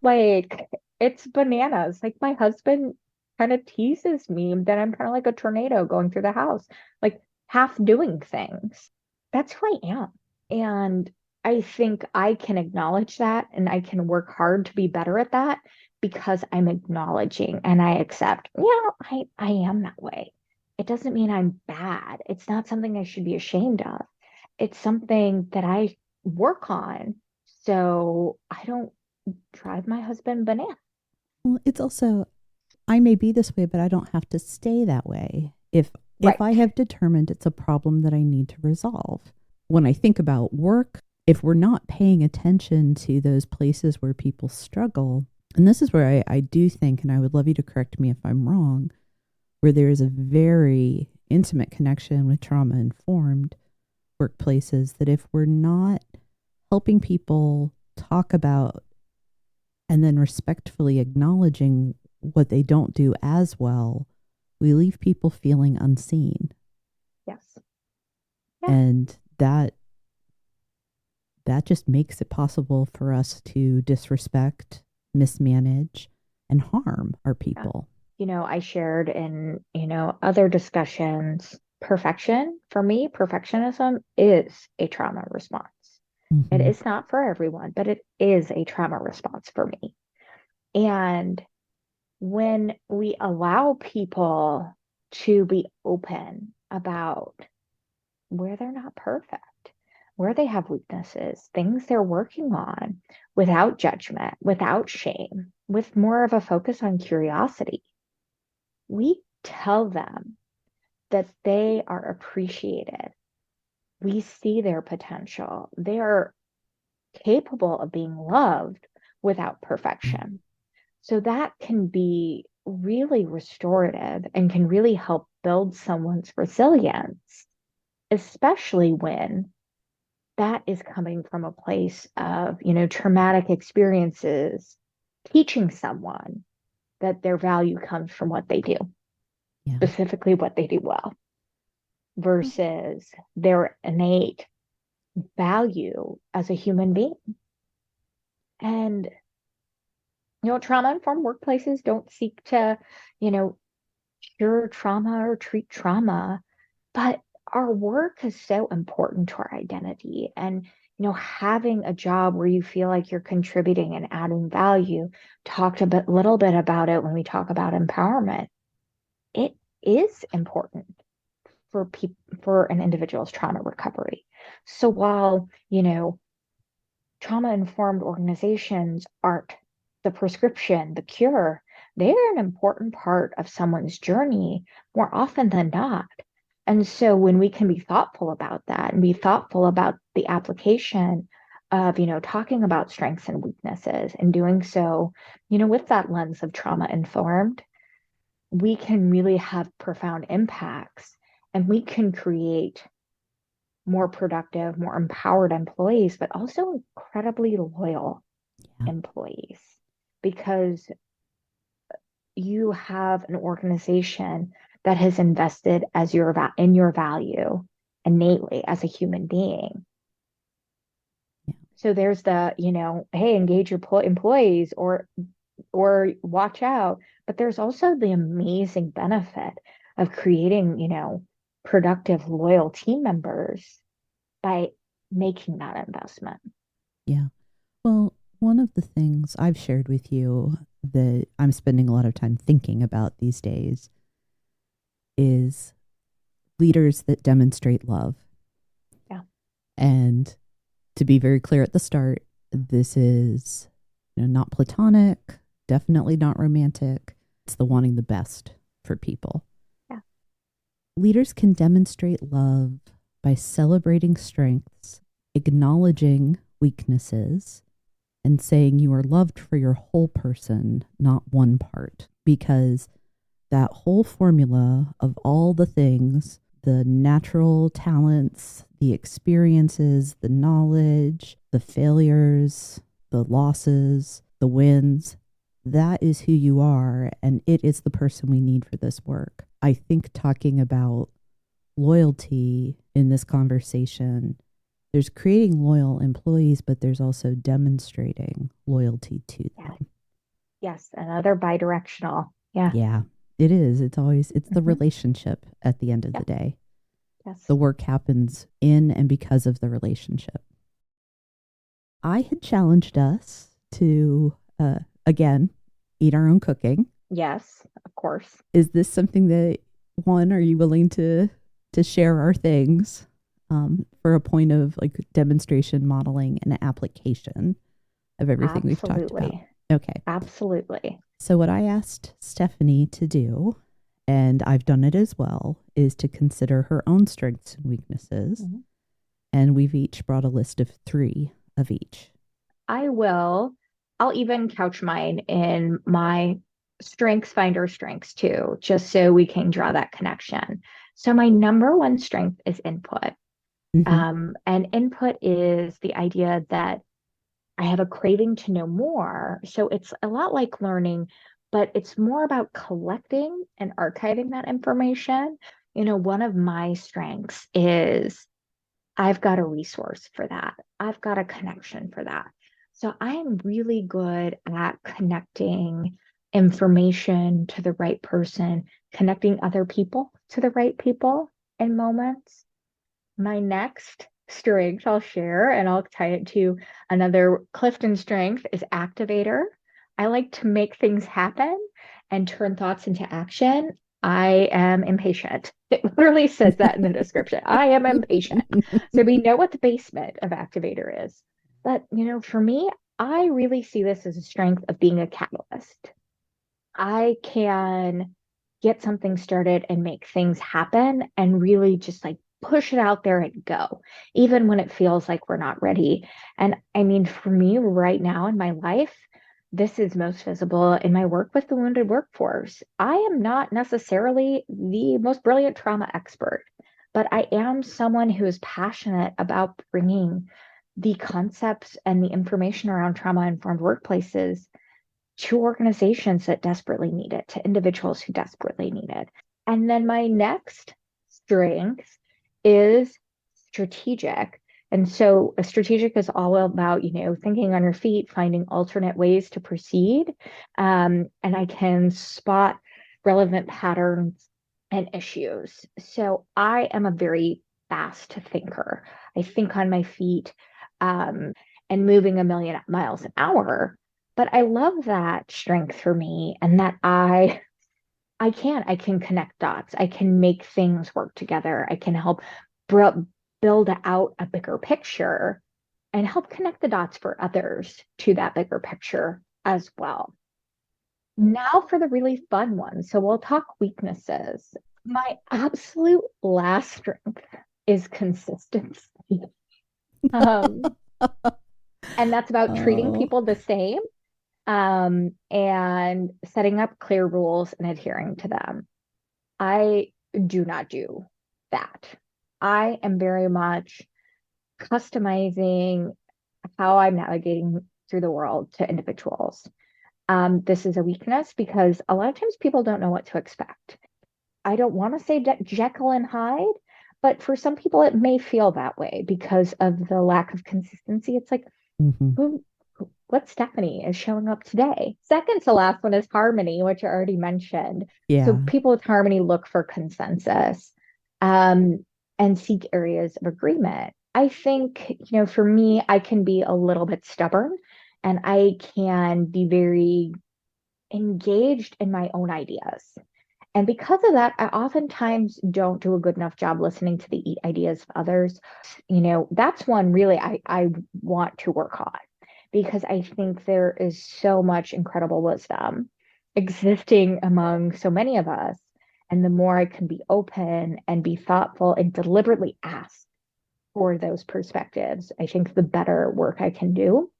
Like, it's bananas. Like, my husband kind of teases me that I'm kind of like a tornado going through the house, like half doing things. That's who I am. And I think I can acknowledge that and I can work hard to be better at that because I'm acknowledging and I accept, I am that way. It doesn't mean I'm bad. It's not something I should be ashamed of. It's something that I work on so I don't drive my husband bananas. Well, it's also, I may be this way, but I don't have to stay that way. If I Right. have determined it's a problem that I need to resolve. When I think about work, if we're not paying attention to those places where people struggle, and this is where I do think, and I would love you to correct me if I'm wrong, where there is a very intimate connection with trauma informed workplaces, that if we're not helping people talk about and then respectfully acknowledging what they don't do as well, we leave people feeling unseen. Yes. Yeah. And that just makes it possible for us to disrespect, mismanage, and harm our Yeah. people. I shared in, other discussions, perfection, for me, perfectionism is a trauma response. It Mm-hmm. is not for everyone, but it is a trauma response for me. And when we allow people to be open about where they're not perfect, where they have weaknesses, things they're working on without judgment, without shame, with more of a focus on curiosity. We tell them that they are appreciated. We see their potential. They are capable of being loved without Yeah. perfection. So that can be really restorative and can really help build someone's resilience, especially when that is coming from a place of, traumatic experiences, teaching someone that their value comes from what they do, Yeah. specifically what they do well, versus their innate value as a human being. And, trauma informed workplaces don't seek to, you know, cure trauma or treat trauma, but our work is so important to our identity. And, having a job where you feel like you're contributing and adding value, talked a little bit about it when we talk about empowerment. It is important for people, for an individual's trauma recovery. So while, trauma informed organizations aren't the prescription, the cure, they're an important part of someone's journey more often than not. And so when we can be thoughtful about that and be thoughtful about the application of, talking about strengths and weaknesses and doing so, with that lens of trauma informed, we can really have profound impacts and we can create more productive, more empowered employees, but also incredibly loyal Yeah. employees because you have an organization that has invested in your value innately as a human being. Yeah. So there's the, hey, engage your employees or watch out, but there's also the amazing benefit of creating, productive, loyal team members by making that investment. Yeah. Well, one of the things I've shared with you that I'm spending a lot of time thinking about these days is leaders that demonstrate love. Yeah. And to be very clear at the start, this is not platonic, definitely not romantic. It's the wanting the best for people. Yeah. Leaders can demonstrate love by celebrating strengths, acknowledging weaknesses, and saying you are loved for your whole person, not one part. Because that whole formula of all the things, the natural talents, the experiences, the knowledge, the failures, the losses, the wins, that is who you are, and it is the person we need for this work. I think talking about loyalty in this conversation, there's creating loyal employees, but there's also demonstrating loyalty to them. Yes, another bidirectional. Yeah. Yeah, it is. It's the relationship at the end of the day. Yes. The work happens in and because of the relationship. I had challenged us to, again, eat our own cooking. Yes, of course. Is this something that, one, are you willing to share our things for a point of like demonstration, modeling, and application of everything we've talked about? Okay. Absolutely. So what I asked Stephanie to do, and I've done it as well, is to consider her own strengths and weaknesses. Mm-hmm. And we've each brought a list of 3 of each. I'll even couch mine in my strengths finder strengths too, just so we can draw that connection. So my number one strength is input. Mm-hmm. And input is the idea that I have a craving to know more. So it's a lot like learning, but it's more about collecting and archiving that information. One of my strengths is I've got a resource for that. I've got a connection for that. So I am really good at connecting information to the right person, connecting other people to the right people in moments. My next strength I'll share, and I'll tie it to another Clifton strength, is activator. I like to make things happen and turn thoughts into action. I am impatient. It literally says that in the description. I am impatient. So we know what the basement of activator is. But, for me, I really see this as a strength of being a catalyst. I can get something started and make things happen and really just like push it out there and go, even when it feels like we're not ready. And I mean, for me right now in my life, this is most visible in my work with the wounded workforce. I am not necessarily the most brilliant trauma expert, but I am someone who is passionate about bringing the concepts and the information around trauma-informed workplaces to organizations that desperately need it, to individuals who desperately need it. And then my next strength is strategic. And so a strategic is all about, thinking on your feet, finding alternate ways to proceed. And I can spot relevant patterns and issues. So I am a very fast thinker. I think on my feet, um, and moving a million miles an hour. But I love that strength for me, and that I can connect dots. I can make things work together. I can help build out a bigger picture and help connect the dots for others to that bigger picture as well. Now for the really fun one. So we'll talk weaknesses. My absolute last strength is consistency. Um, and that's about treating Oh, people the same, and setting up clear rules and adhering to them. I do not do that. I am very much customizing how I'm navigating through the world to individuals. This is a weakness because a lot of times people don't know what to expect. I don't want to say Jekyll and Hyde, but for some people it may feel that way because of the lack of consistency. It's like, hmm. who, what Stephanie is showing up today? Second to last one is harmony, which I already mentioned. So Yeah. people with harmony look for consensus, um, and seek areas of agreement. I think, for me, I can be a little bit stubborn and I can be very engaged in my own ideas. And because of that, I oftentimes don't do a good enough job listening to the ideas of others. That's one really I want to work on because I think there is so much incredible wisdom existing among so many of us. And the more I can be open and be thoughtful and deliberately ask for those perspectives, I think the better work I can do.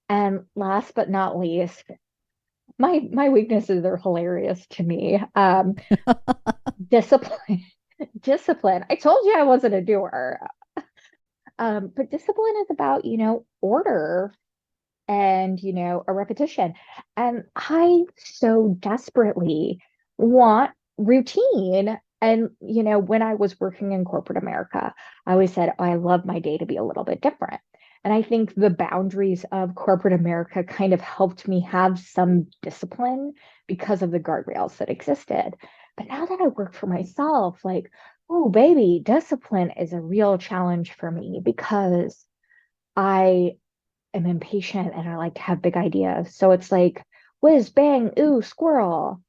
And last but not least, my weaknesses are hilarious to me. Discipline. Discipline. I told you I wasn't a doer. But discipline is about, order and, a repetition. And I so desperately want routine. And, when I was working in corporate America, I always said, oh, I love my day to be a little bit different. And I think the boundaries of corporate America kind of helped me have some discipline because of the guardrails that existed. But now that I work for myself, like, oh, baby, discipline is a real challenge for me because I am impatient and I like to have big ideas. So it's like whiz, bang, ooh, squirrel.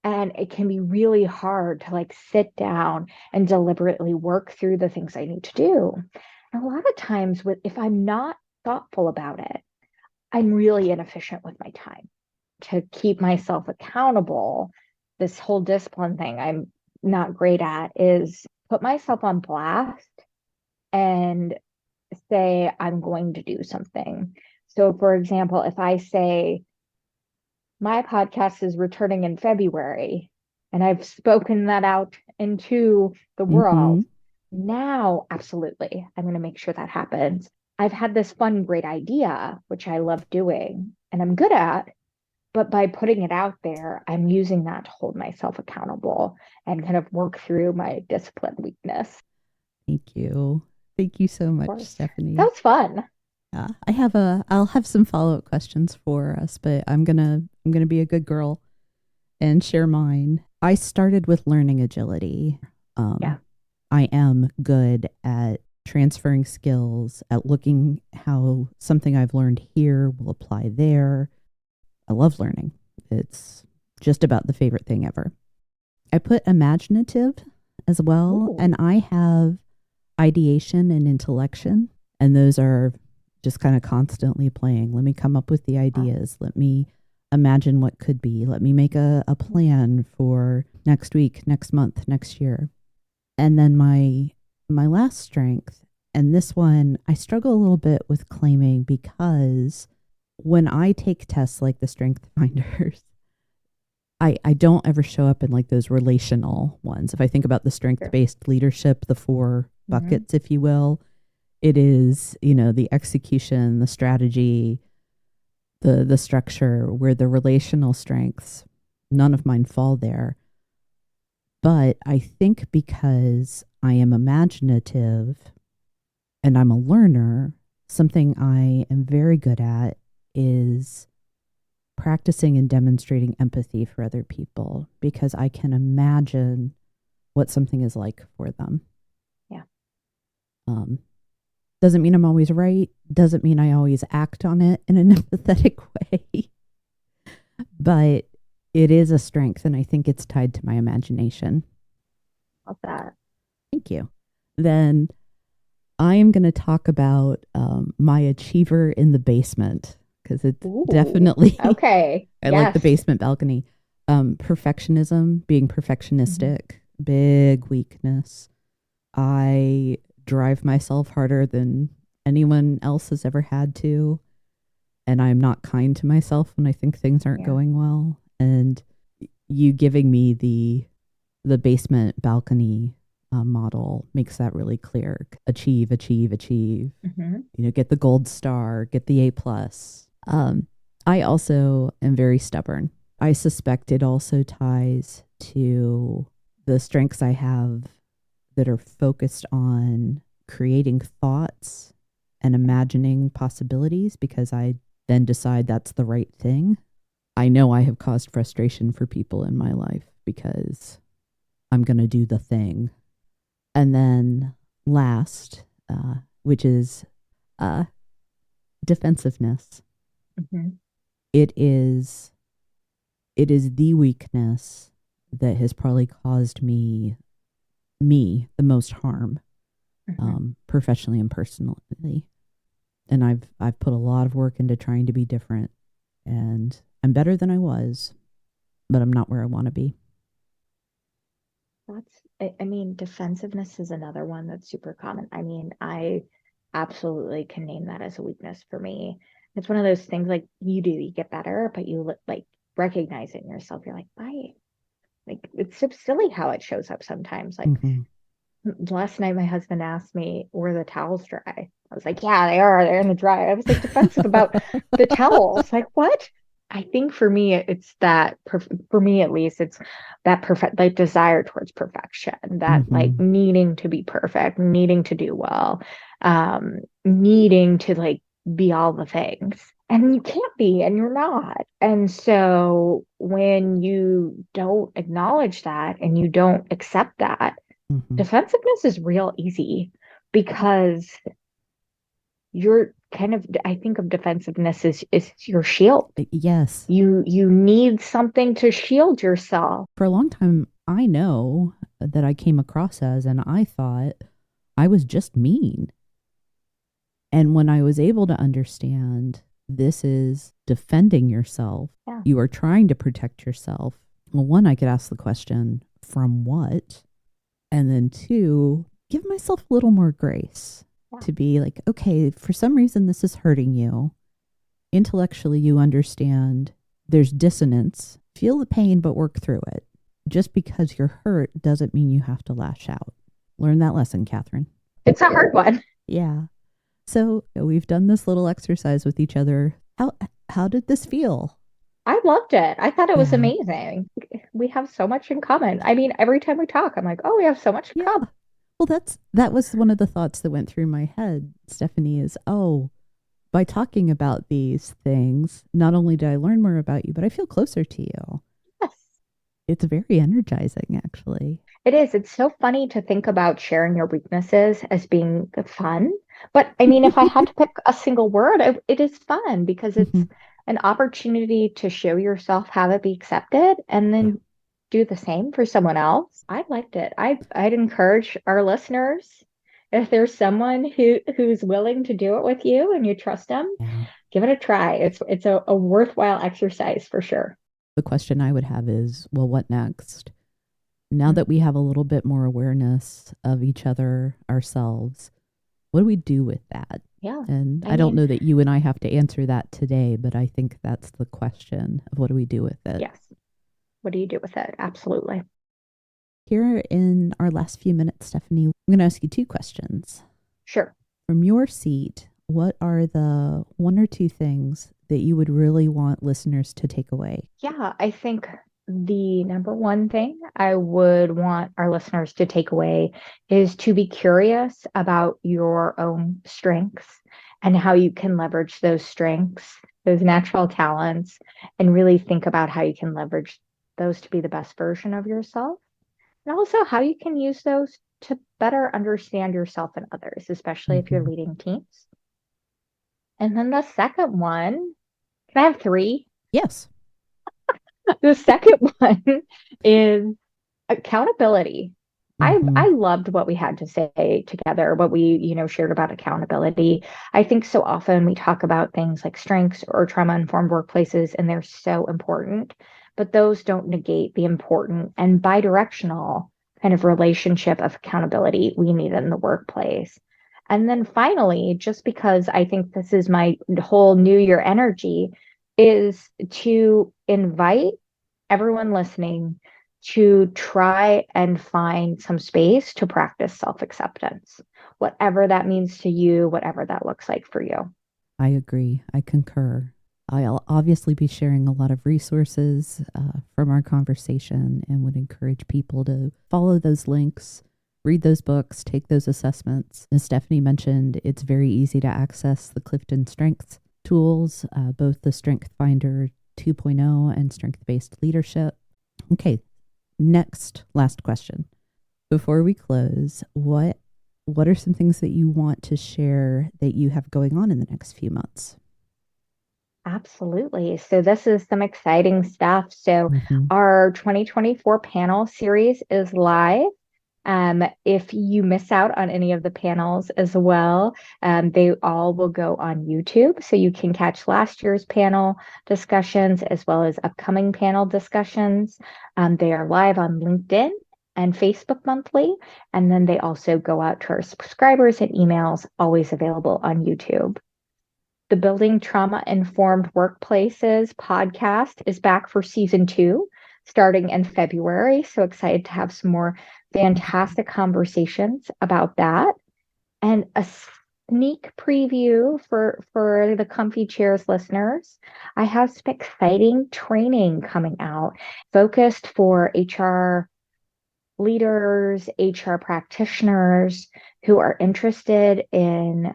And it can be really hard to like sit down and deliberately work through the things I need to do. And a lot of times if I'm not thoughtful about it, I'm really inefficient with my time. To keep myself accountable, this whole discipline thing I'm not great at is put myself on blast and say I'm going to do something. So, for example, if I say my podcast is returning in February and I've spoken that out into the Hmm. world, now absolutely, I'm going to make sure that happens. I've had this fun, great idea, which I love doing and I'm good at, but by putting it out there, I'm using that to hold myself accountable and kind of work through my discipline weakness. Thank you. Thank you so Of much, course, that Stephanie. was fun. Yeah, I'll have some follow-up questions for us, but I'm gonna be a good girl and share mine. I started with learning agility. Yeah. Um, I am good at transferring skills, at looking how something I've learned here will apply there. I love learning. It's just about the favorite thing ever. I put imaginative as well, Ooh. and I have ideation and intellection, and those are just kind of constantly playing. Let me come up with the Wow. ideas. Let me imagine what could be. Let me make a plan for next week, next month, next year. And then my last strength, and this one I struggle a little bit with claiming because when I take tests like the strength finders, I don't ever show up in like those relational ones. If I think about the strength Sure. based leadership, the four Mhm. buckets, if you will, it is, the execution, the strategy, the structure, where the relational strengths, none of mine fall there. But I think because I am imaginative and I'm a learner, something I am very good at is practicing and demonstrating empathy for other people because I can imagine what something is like for them. Yeah. Um, doesn't mean I'm always right. Doesn't mean I always act on it in an empathetic way. But it is a strength, and I think it's tied to my imagination. Love that. Thank you. Then I am going to talk about my achiever in the basement because it's Ooh, definitely, okay. I like the Yes. basement balcony. Perfectionism, being perfectionistic, big weakness. I drive myself harder than anyone else has ever had to. And I'm not kind to myself when I think things aren't Yeah. going well. And you giving me the basement balcony model makes that really clear. Achieve, achieve, achieve. Mm-hmm. Get the gold star, get the A plus. I also am very stubborn. I suspect it also ties to the strengths I have that are focused on creating thoughts and imagining possibilities because I then decide that's the right thing. I know I have caused frustration for people in my life because I'm going to do the thing. And then last, which is defensiveness. Mm-hmm. It is the weakness that has probably caused me the most harm, Mm-hmm. professionally and personally. And I've put a lot of work into trying to be different, and I'm better than I was, but I'm not where I want to be. I mean, defensiveness is another one that's super common. I mean, I absolutely can name that as a weakness for me. It's one of those things like you get better, but you like recognize it in yourself. You're like, why? Like, it's so silly how it shows up sometimes. Like, Mm-hmm. last night, my husband asked me, were the towels dry? I was like, yeah, they are. They're in the dryer. I was like defensive about the towels. Like, what? I think for me, it's that, for me at least, it's that perfect, like desire towards perfection, that like Mm-hmm. needing to be perfect, needing to do well, needing to like be all the things. And you can't be, and you're not. And so when you don't acknowledge that and you don't accept that, Mm-hmm. defensiveness is real easy because you're kind of, I think of defensiveness as is your shield. Yes. You need something to shield yourself. For a long time, I know that I came across as, and I thought I was just mean. And when I was able to understand this is defending yourself, Yeah. you are trying to protect yourself. Well, one, I could ask the question, from what? And then two, give myself a little more grace Yeah. to be like, okay, for some reason this is hurting you. Intellectually, you understand there's dissonance. Feel the pain, but work through it. Just because you're hurt doesn't mean you have to lash out. Learn that lesson, Catherine. It's a hard one. Yeah. So we've done this little exercise with each other. How did this feel? I loved it. I thought it was Yeah. amazing. We have so much in common. I mean, every time we talk, I'm like, oh, we have so much in Yeah. common. Well, that was one of the thoughts that went through my head, Stephanie, is, oh, by talking about these things, not only did I learn more about you, but I feel closer to you. Yes. It's very energizing, actually. It is. It's so funny to think about sharing your weaknesses as being fun. But I mean, if I had to pick a single word, it is fun because it's Mhm. an opportunity to show yourself, have it be accepted, and Yeah. then do the same for someone else. I liked it. I'd encourage our listeners, if there's someone who's willing to do it with you and you trust them, Yeah. give it a try. It's a worthwhile exercise for sure. The question I would have is, well, what next? Now Mm. that we have a little bit more awareness of each other, ourselves, what do we do with that? Yeah. And I I don't mean, know that you and I have to answer that today, but I think that's the question of what do we do with it? yes. What do you do with it? Absolutely. Here in our last few minutes, Stephanie, I'm going to ask you two questions. Sure. From your seat, what are the one or two things that you would really want listeners to take away? Yeah, I think the number one thing I would want our listeners to take away is to be curious about your own strengths and how you can leverage those strengths those natural talents, and really think about how you can leverage those to be the best version of yourself, and also how you can use those to better understand yourself and others, especially if you're Mm-hmm. leading teams. And then the second one, can I have three? Yes. The second one is accountability. Mm-hmm. I loved what we had to say together, what we, shared about accountability. I think so often we talk about things like strengths or trauma-informed workplaces, and they're so important, but those don't negate the important and bidirectional kind of relationship of accountability we need in the workplace. And then finally, just because I think this is my whole New Year energy, is to invite everyone listening to try and find some space to practice self acceptance, whatever that means to you, whatever that looks like for you. I agree. I concur. I'll obviously be sharing a lot of resources from our conversation and would encourage people to follow those links, read those books, take those assessments. As Stephanie mentioned, it's very easy to access the Clifton Strengths tools, both the Strength Finder 2.0 and Strength Based Leadership. Okay, last question. Before we close, what are some things that you want to share that you have going on in the next few months? Absolutely. So, this is some exciting stuff. So, Mm-hmm. our 2024 panel series is live. If you miss out on any of the panels as well, they all will go on YouTube. So you can catch last year's panel discussions as well as upcoming panel discussions. They are live on LinkedIn and Facebook monthly. And then they also go out to our subscribers and emails, always available on YouTube. The Building Trauma Informed Workplaces podcast is back for season 2, starting in February. So excited to have some more fantastic conversations about that. And a sneak preview for the Comfy Chairs listeners. I have some exciting training coming out focused for HR leaders, HR practitioners who are interested in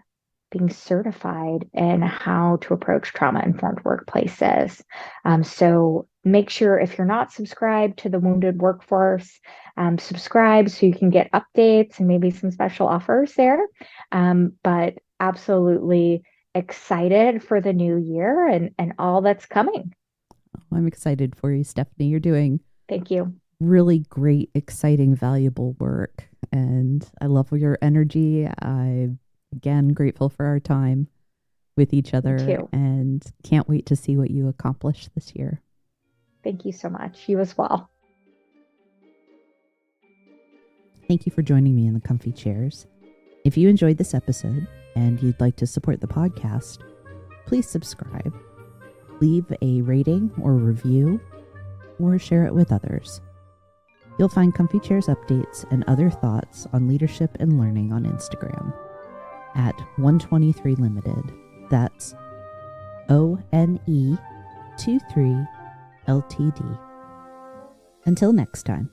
being certified in how to approach trauma-informed workplaces. So make sure if you're not subscribed to the Wounded Workforce, subscribe so you can get updates and maybe some special offers there. But absolutely excited for the new year and all that's coming. I'm excited for you, Stephanie. You're doing Thank you. really great, exciting, valuable work. And I love your energy. I'm, again, grateful for our time with each Me other too. and can't wait to see what you accomplish this year. Thank you so much. You as well. Thank you for joining me in the comfy chairs. If you enjoyed this episode and you'd like to support the podcast, please subscribe, leave a rating or review, or share it with others. You'll find Comfy Chairs updates and other thoughts on leadership and learning on Instagram at 123 Limited. That's ONE23 LTD. Until next time.